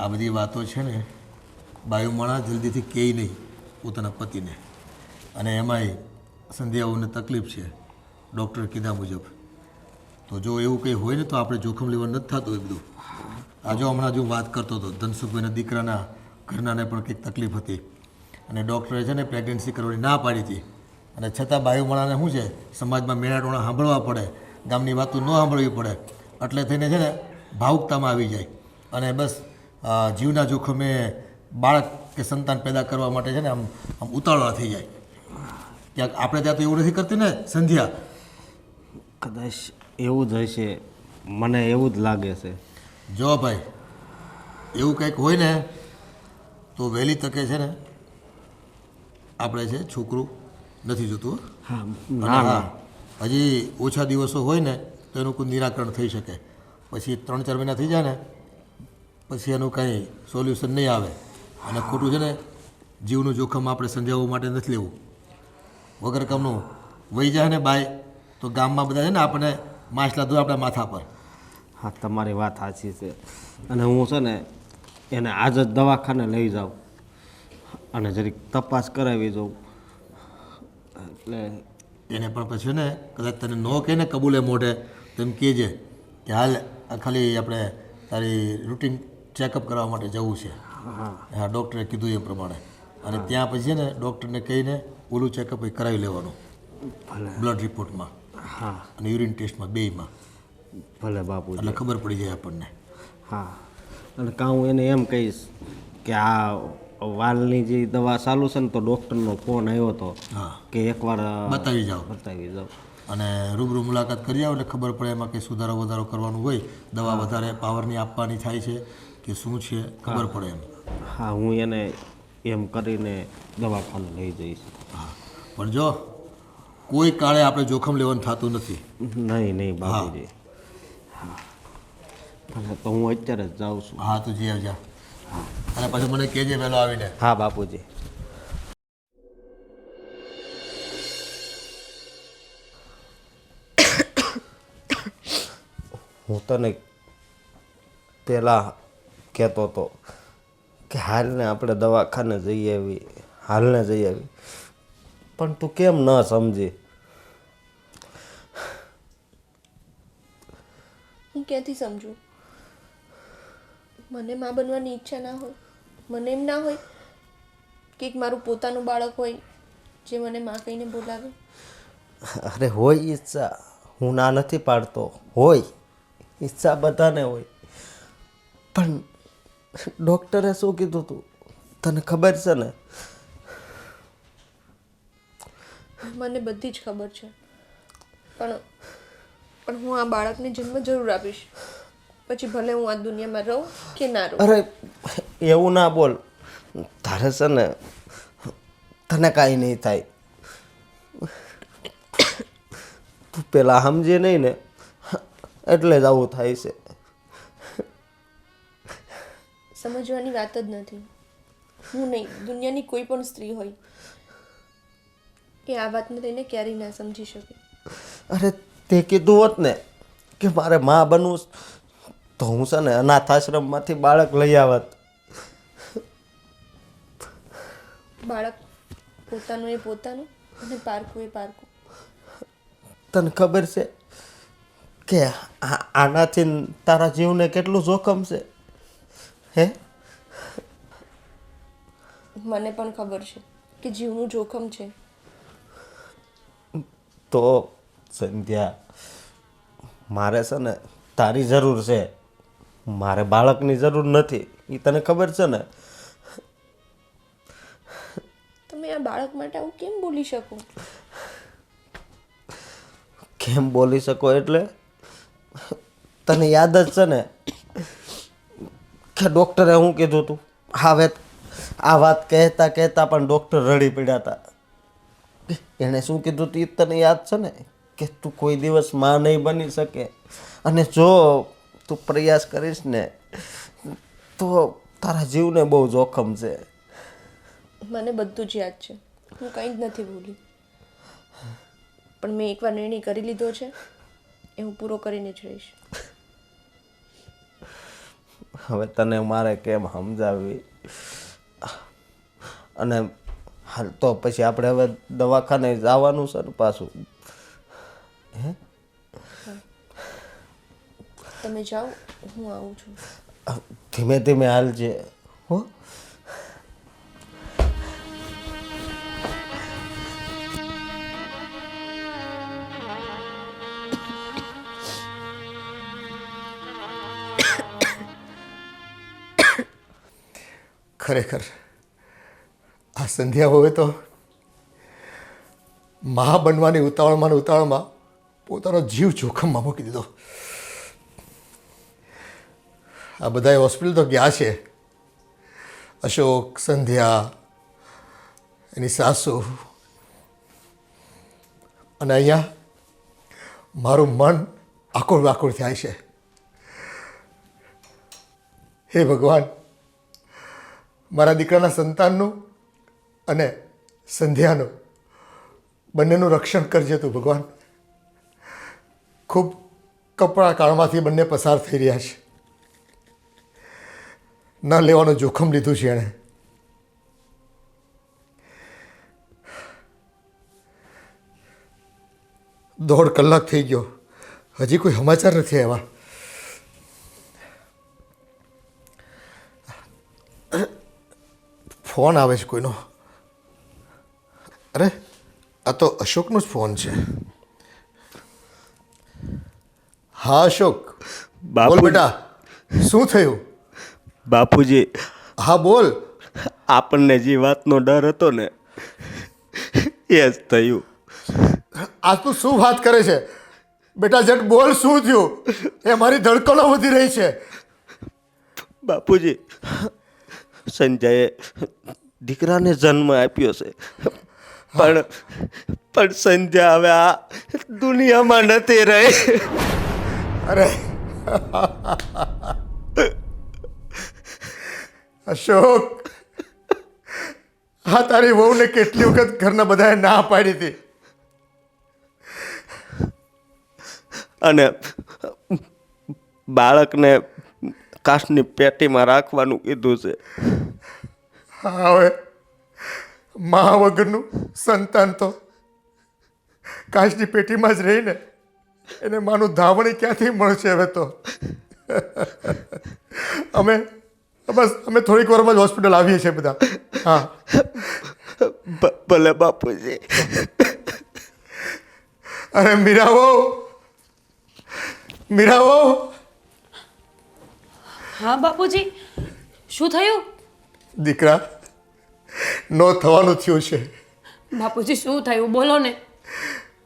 આ બધી વાતો છે ને બાયુમાણા જલ્દીથી કહે નહીં પોતાના પતિને, અને એમાંય સંધ્યાઓને તકલીફ છે ડૉક્ટરે કીધા મુજબ. તો જો એવું કંઈ હોય ને તો આપણે જોખમ લેવા નથી થતું એ બધું. આ જો હમણાં જો વાત કરતો હતો, ધનસુખભાઈના દીકરાના ઘરનાને પણ કંઈક તકલીફ હતી અને ડૉક્ટરે છે ને પ્રેગ્નન્સી કરવાની ના પાડી હતી, અને છતાં બાયુમાણાને શું છે સમાજમાં મેળાટોણા સાંભળવા પડે, ગામની વાતો ન સાંભળવી પડે, એટલે થઈને છે ને ભાવુકતામાં આવી જાય અને બસ જીવના જોખમે બાળક કે સંતાન પેદા કરવા માટે છે ને આમ ઉતાવળા થઈ જાય. ક્યાંક આપણે ત્યાં તો એવું નથી કરતી ને સંધ્યા? કદાચ એવું જ હશે, મને એવું જ લાગે છે. જો ભાઈ, એવું કંઈક હોય ને તો વહેલી તકે છે ને આપણે છે છોકરું નથી જોતું. હા, અને ના હા, હજી ઓછા દિવસો હોય ને તો એનું કોઈ નિરાકરણ થઈ શકે. પછી 3-4 મહિના થઈ જાય ને પછી એનું કંઈ સોલ્યુશન નહીં આવે, અને ખોટું છે ને જીવનું જોખમ આપણે સંધ્યાઓ માટે નથી લેવું. વગર કામનું વહી જાય ને બાય તો ગામમાં બધા છે ને આપણે માછલા દો આપણા માથા પર. હા, તમારી વાત સાચી છે. અને હું છે ને એને આજ જ દવાખાને લઈ જાઉં અને જરીક તપાસ કરાવી જાઉં. એટલે એને પણ પછી ને કદાચ તને ન કહે ને કબૂલે મોઢે તો એમ કહેજે કે હાલ ખાલી આપણે તારી રૂટીન ચેકઅપ કરવા માટે જવું છે. હા, ડૉક્ટરે કીધું એ પ્રમાણે. અને ત્યાં પછી છે ને ડૉક્ટરને કહીને ઓલું ચેકઅપ કરાવી લેવાનું, બ્લડ રિપોર્ટમાં હા અને યુરિન ટેસ્ટમાં, બેયમાં. ભલે બાપુજી. એટલે ખબર પડી જાય આપણને. હા, અને કાં હું એને એમ કહીશ કે આ વાલની જે દવા ચાલુ છે ને તો ડૉક્ટરનો ફોન આવ્યો હતો હા, કે એકવાર બતાવી જાઓ. જાઓ. અને રૂબરૂ મુલાકાત કરી આવો એટલે ખબર પડે એમાં કંઈ સુધારો વધારો કરવાનું હોય, દવા વધારે પાવરની આપવાની થાય છે કે શું છે ખબર પડે એમ. હા, હું એને એમ કરીને દવાખાને લઈ જઈશ. હા, પણ જો કોઈ કાળે આપણે જોખમ લેવાનું થતું નથી. નહીં બાપુજી. હા, ભલે તો હું અત્યારે જ જાઉં છું. હા, તું જી આવજા. અને પછી મને કહેજે વહેલો આવીને. હા બાપુજી. હું તને પહેલાં કહેતો હતો કે હાલને આપણે દવાખાને જઈ આવી, હાલને જઈ આવી, પણ તું કેમ ન સમજી? હું ક્યાંથી સમજું? મને માં બનવાની ઈચ્છા ના હોય? મને એમ ના હોય કે એક મારું પોતાનું બાળક હોય જે મને માં કહીને બોલાવે? અરે હોય ઈચ્છા, હું ના નથી પાડતો, હોય ઈચ્છા બધાને હોય, પણ ડૉક્ટરે શું કીધું તું તને ખબર છે ને? મને બધી જ ખબર છે, પણ હું આ બાળકને જન્મ જરૂર આપીશ, પછી ભલે હું આ દુનિયામાં રહું કે ના રહું. અરે એવું ના બોલ, તારે છે ને તને કાંઈ નહીં થાય. તું પેલા સમજે નહીં ને એટલે જ આવું થાય છે. સમજવાની વાત જ નથી. હું નહીં, દુનિયાની કોઈ પણ સ્ત્રી હોય એ આ વાતને લઈને ક્યારેય ના સમજી શકે. અરે તે કીધું હોત ને કે મારે માં બનવું તો હું છે ને અનાથ આશ્રમમાંથી બાળક લઈ આવત. બાળક પોતાનું એ પોતાનું અને પારકું એ પારકું. તને ખબર છે કે આનાથી તારા જીવને કેટલું જોખમ છે? હે? મને પણ ખબર છે કે જીવનું જોખમ છે. તો સંધ્યા, મારે છે ને તારી જરૂર છે, મારે બાળકની જરૂર નથી. એ તને ખબર છે ને? તમે આ બાળક માટે આવું કેમ બોલી શકો? કેમ બોલી શકો એટલે તને યાદ જ છે ને કે ડૉક્ટરે શું કીધું હતું? આ વાત કહેતા કહેતા પણ ડૉક્ટર રડી પડ્યા હતા. એણે શું કીધું હતું એ તને યાદ છે ને? કે તું કોઈ દિવસ માં નહીં બની શકે, અને જો તું પ્રયાસ કરીશ ને તો તારા જીવને બહુ જોખમ છે. મને બધું જ યાદ છે, હું કંઈ જ નથી ભૂલી. પણ મેં એકવાર નિર્ણય કરી લીધો છે, એ હું પૂરો કરીને જ રહીશ. હવે તને મારે કેમ સમજાવવી? અને હાલ તો પછી આપણે હવે દવાખાને જવાનું છે ને પાછું. હે? તમે જાઓ, હું આવું છું. ધીમે ધીમે હાલજે હો. ખરેખર આ સંધ્યા હોય તો મા બનવાની ઉતાવળમાં ને ઉતાવળમાં પોતાનો જીવ જોખમમાં મૂકી દીધો. આ બધાએ હોસ્પિટલ તો ગયા છે, અશોક, સંધ્યા, એની સાસુ, અને અહીંયા મારું મન આકુળ વાકુળ થાય છે. હે ભગવાન, મારા દીકરાના સંતાનનું અને સંધ્યાનું બંનેનું રક્ષણ કરજે તું ભગવાન. ખૂબ કપરા કાળમાંથી બંને પસાર થઈ રહ્યા છે. ન લેવાનું જોખમ લીધું છે એણે. દોઢ કલાક થઈ ગયો, હજી કોઈ સમાચાર નથી આવ્યા. ફોન આવે છે કોઈનો. અરે આ તો અશોકનો જ ફોન છે. હા અશોક, બોલ બેટા, શું થયું? બાપુજી, હા બોલ. આપણને જે વાતનો ડર હતો ને એ જ થયું. આ તું શું વાત કરે છે બેટા? જટ બોલ, શું થયું? એ મારી ધડકનો વધી રહી છે. બાપુજી, સંજયે દીકરાને જન્મ આપ્યો છે, પણ સંધ્યા હવે આ દુનિયામાં નથી રહી. અરે અશોક, હા તારી વહુને કેટલી વખત ઘરના બધાએ ના પાડી હતી. અને બાળકને કાચની પેટીમાં રાખવાનું કીધું છે. હા, હવે મા વગરનું સંતાન તો કાચની પેટીમાં જ રહીને એને માનું ધાવણી ક્યાંથી મળશે હવે તો. અમે થોડીક વારમાં જ હોસ્પિટલ આવીએ છીએ બધા. હા ભલે બાપુજી. અરે મીરાવો, મીરાવો. હા બાપુજી, શું થયું? દીકરા, નો થવાનું થયું છે. બાપુજી શું થયું, બોલો ને.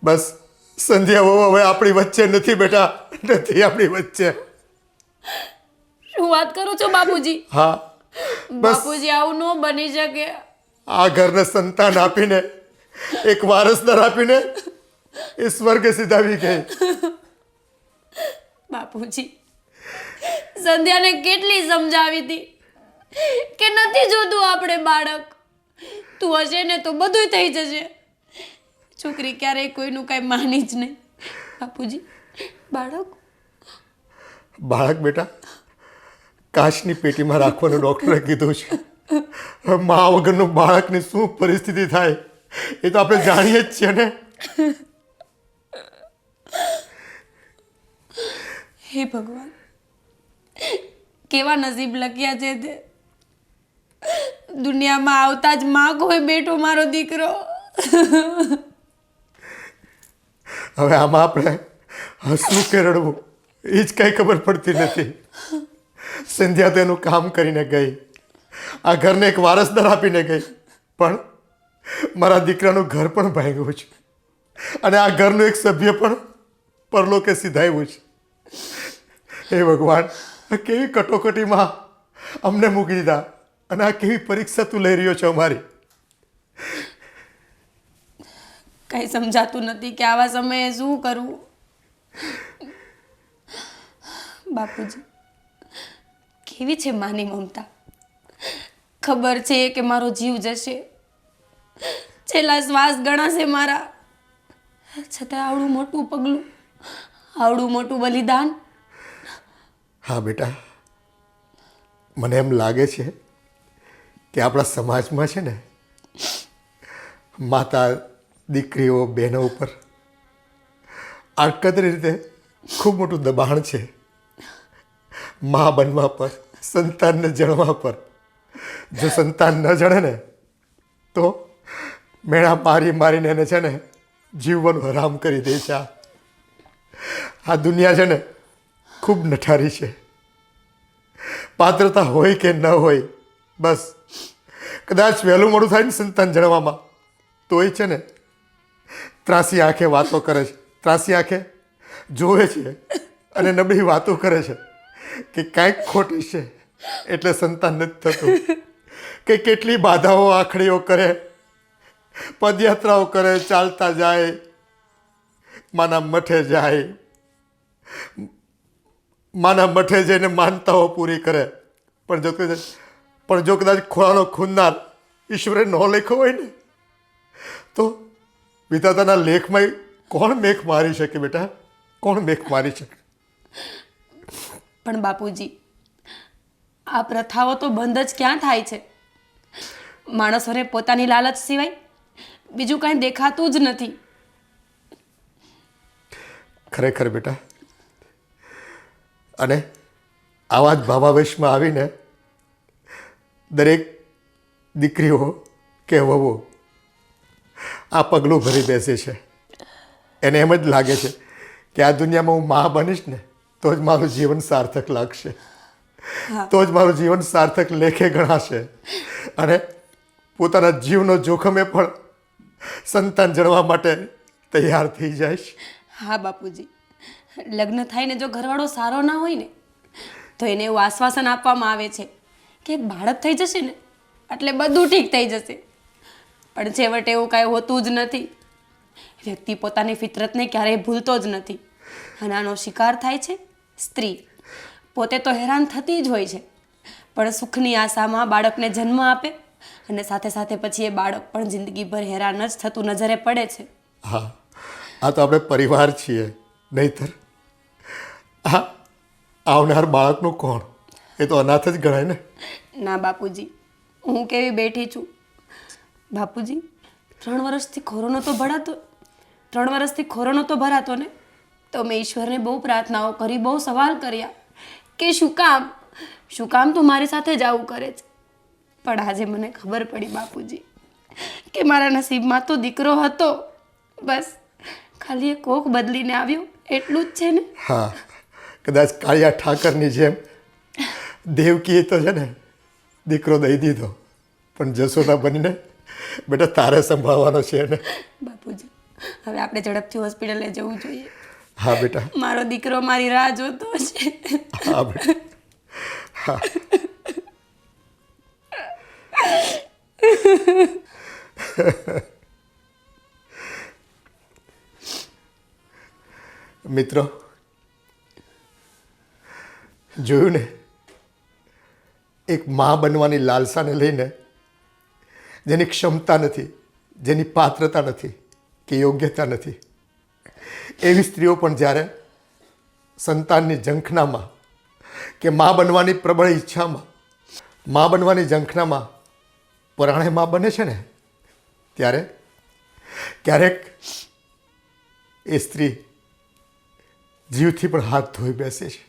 બસ સંધ્યા વહુ હવે આપણી વચ્ચે નથી બેટા, નથી આપણી વચ્ચે. શું વાત કરો છો બાપુજી? હા બસ, બાપુજી આવું ન બની શકે. આ ઘરને સંતાન આપીને, એક વારસદાર આપીને એ સ્વર્ગ સિધાવી ગઈ. બાપુજી, સંધ્યાને કેટલી સમજાવી હતી કે નથી જોતું આપણે બાળક. તું હશે ને તો બધું થઈ જશે. છોકરી ક્યારેય કોઈનું કાંઈ માની જ નહીં. બાપુજી, બાળક બાળક બેટા કાચની પેટીમાં રાખવાનું ડૉક્ટરે કીધું છે. હવે મા વગરનું બાળકની શું પરિસ્થિતિ થાય એ તો આપણે જાણીએ જ છીએ ને. હે ભગવાન, કેવા નસીબ લખ્યા છે તે. દુનિયામાં આવતા જ માં કોઈ બેઠો મારો દીકરો. હવે આમાં આપણે હસવું કે રડવું એ જ કંઈ ખબર પડતી નથી. સંધ્યા તો એનું કામ કરીને ગઈ, આ ઘરને એક વારસદાર આપીને ગઈ, પણ મારા દીકરાનું ઘર પણ ભાંગ્યું છે અને આ ઘરનું એક સભ્ય પણ પરલોકે સીધાયું છે. હે ભગવાન, આ કેવી કટોકટીમાં અમને મૂકી દીધા અને આ કેવી પરીક્ષા તું લઈ રહ્યો છો અમારી. કંઈ સમજાતું નથી કે આવા સમયે શું કરવું. બાપુજી, કેવી છે માની મમતા. ખબર છે કે મારો જીવ જશે, છેલ્લા શ્વાસ ગણાશે મારા, છતાં આવડું મોટું પગલું, આવડું મોટું બલિદાન. હા બેટા, મને એમ લાગે છે કે આપણા સમાજમાં છે ને માતા દીકરીઓ બહેનો ઉપર આડકતરી રીતે ખૂબ મોટું દબાણ છે. મા બનવા પર, સંતાનને જણવા પર. જો સંતાન ન જણે ને તો મેણા મારી મારીને એને છે ને જીવવાનું હરામ કરી દે છે. આ દુનિયા છે ને ખૂબ નઠારી છે. પાત્રતા હોય કે ન હોય, બસ કદાચ વહેલું મોડું થાય ને સંતાન જણવામાં તોય છે ને ત્રાસી આંખે વાતો કરે છે, ત્રાસી આંખે જોવે છે અને નબળી વાતો કરે છે કે કાંઈક ખોટી છે એટલે સંતાન નથી થતું. કે કેટલી બાધાઓ આખડીઓ કરે, પદયાત્રાઓ કરે, ચાલતા જાય, માના મઠે જાય, માના મઠે જઈને માનતાઓ પૂરી કરે, પણ જો કદાચ ખોળાનો ખૂંદનાર ઈશ્વરે ન લખ્યો હોય ને તો વિધાતાના લેખમાં કોણ મેખ મારી શકે બેટા? કોણ મેખ મારી શકે? પણ બાપુજી, આ પ્રથાઓ તો બંધ જ ક્યાં થાય છે? માણસોને પોતાની લાલચ સિવાય બીજું કાંઈ દેખાતું જ નથી. ખરેખર બેટા, અને આવા જ ભાવાવેશમાં આવીને દરેક દીકરીઓ કે વહુઓ આ પગલું ભરી બેસે છે. એને એમ જ લાગે છે કે આ દુનિયામાં હું મા બનીશ ને તો જ મારું જીવન સાર્થક લાગશે, તો જ મારું જીવન સાર્થક લેખે ગણાશે. અને પોતાના જીવનો જોખમે પણ સંતાન જણવા માટે તૈયાર થઈ જાય છે. હા બાપુજી, લગ્ન થાય ને જો ઘરવાળો સારો ના હોય ને તો એને એવું આશ્વાસન આપવામાં આવે છે કે એક બાળક થઈ જશે ને એટલે બધું ઠીક થઈ જશે. પણ છેવટે એવું કાંઈ હોતું જ નથી. વ્યક્તિ પોતાની ફિતરતને ક્યારેય ભૂલતો જ નથી અને આનો શિકાર થાય છે સ્ત્રી. પોતે તો હેરાન થતી જ હોય છે, પણ સુખની આશામાં બાળકને જન્મ આપે અને સાથે સાથે પછી એ બાળક પણ જિંદગીભર હેરાન જ થતું નજરે પડે છે. હા, આ તો આપણે પરિવાર છીએ, નહીંતર આ આવનાર બાળકનું કોણ? એ તો અનાથ જ ગણાય ને. ના બાપુજી, હું કેવી બેઠી છું. બાપુજી, 3 વર્ષથી ખોરો નહોતો ભરાતો ને તો મેં ઈશ્વરને બહુ પ્રાર્થનાઓ કરી, બહુ સવાલ કર્યા કે શું કામ તું મારી સાથે જ આવું કરે છે. પણ આજે મને ખબર પડી બાપુજી કે મારા નસીબમાં તો દીકરો હતો, બસ ખાલી એ કોક બદલીને આવ્યો એટલું જ છે ને. હા, કદાચ કાળિયા ઠાકરની જેમ દેવકીએ તો છે ને દીકરો દઈ દીધો, પણ જશોદા બનીને બેટા તારે સંભાળવાનો છે ને. બાપુજી, હવે આપણે ઝડપથી હોસ્પિટલે જવું જોઈએ. હા બેટા, મારો દીકરો મારી રાહ જોતો છે. હા બેટા, હા. મિત્રો, જોયું ને, એક મા બનવાની લાલસાને લઈને જેની ક્ષમતા નથી, જેની પાત્રતા નથી કે યોગ્યતા નથી, એવી સ્ત્રીઓ પણ જ્યારે સંતાનની ઝંખનામાં કે મા બનવાની પ્રબળ ઈચ્છામાં, મા બનવાની ઝંખનામાં પરાણે મા બને છે ને, ત્યારે ક્યારેક એ સ્ત્રી જીવથી પણ હાથ ધોઈ બેસે છે.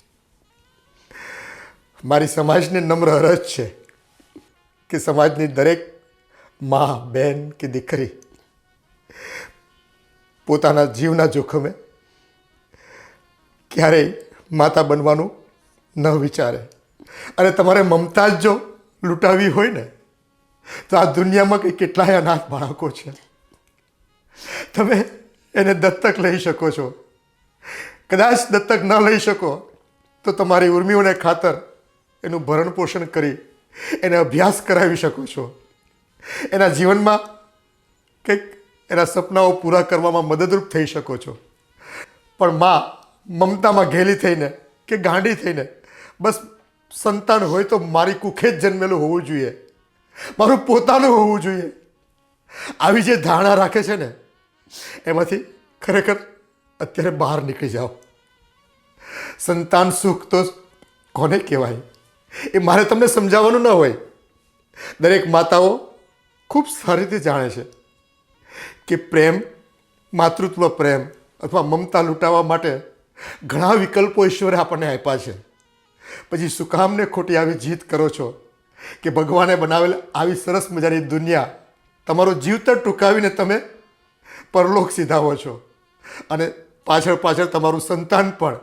મારી સમાજને નમ્ર અરજ છે કે સમાજની દરેક મા, બહેન કે દીકરી પોતાના જીવના જોખમે ક્યારેય માતા બનવાનું ન વિચારે. અને તમારે મમતા જ જો લૂંટાવી હોય ને, તો આ દુનિયામાં કંઈ કેટલાય અનાથ બાળકો છે. તમે એને દત્તક લઈ શકો છો. કદાચ દત્તક ન લઈ શકો તો તમારી ઉર્મિઓને ખાતર એનું ભરણ પોષણ કરી એને અભ્યાસ કરાવી શકો છો. એના જીવનમાં કંઈક એના સપનાઓ પૂરા કરવામાં મદદરૂપ થઈ શકો છો. પણ મા મમતામાં ઘેલી થઈને કે ગાંડી થઈને બસ સંતાન હોય તો મારી કુખે જ જન્મેલું હોવું જોઈએ, મારું પોતાનું હોવું જોઈએ, આવી જે ધારણા રાખે છે ને, એમાંથી ખરેખર અત્યારે બહાર નીકળી જાઓ. સંતાન સુખ તો કોને કહેવાય એ મારે તમને સમજાવવાનું ન હોય. દરેક માતાઓ ખૂબ સારી રીતે જાણે છે કે પ્રેમ, માતૃત્વ પ્રેમ અથવા મમતા લૂંટાવવા માટે ઘણા વિકલ્પો ઈશ્વરે આપણને આપ્યા છે. પછી શું કામને ખોટી આવી જીત કરો છો કે ભગવાને બનાવેલ આવી સરસ મજાની દુનિયા તમારો જીવતર ટૂંકાવીને તમે પરલોક સીધાવો છો. અને પાછળ તમારું સંતાન પણ,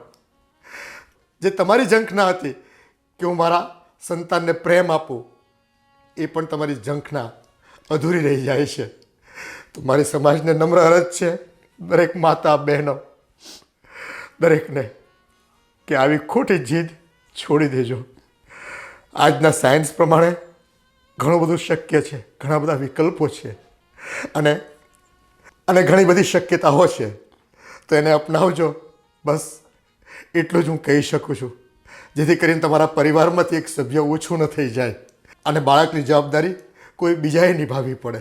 જે તમારી ઝંખના હતી કે હું મારા સંતાનને પ્રેમ આપું, એ પણ તમારી ઝંખના અધૂરી રહી જાય છે. તો મારી સમાજને નમ્ર અરજ છે, દરેક માતા બહેનો દરેકને, કે આવી ખોટી જીદ છોડી દેજો. આજના સાયન્સ પ્રમાણે ઘણું બધું શક્ય છે, ઘણા બધા વિકલ્પો છે અને ઘણી બધી શક્યતાઓ છે. તો એને અપનાવજો. બસ એટલું જ હું કહી શકું છું, જેથી કરીને તમારા પરિવારમાંથી એક સભ્ય ઓછું ન થઈ જાય અને બાળકની જવાબદારી કોઈ બીજાએ નિભાવવી પડે.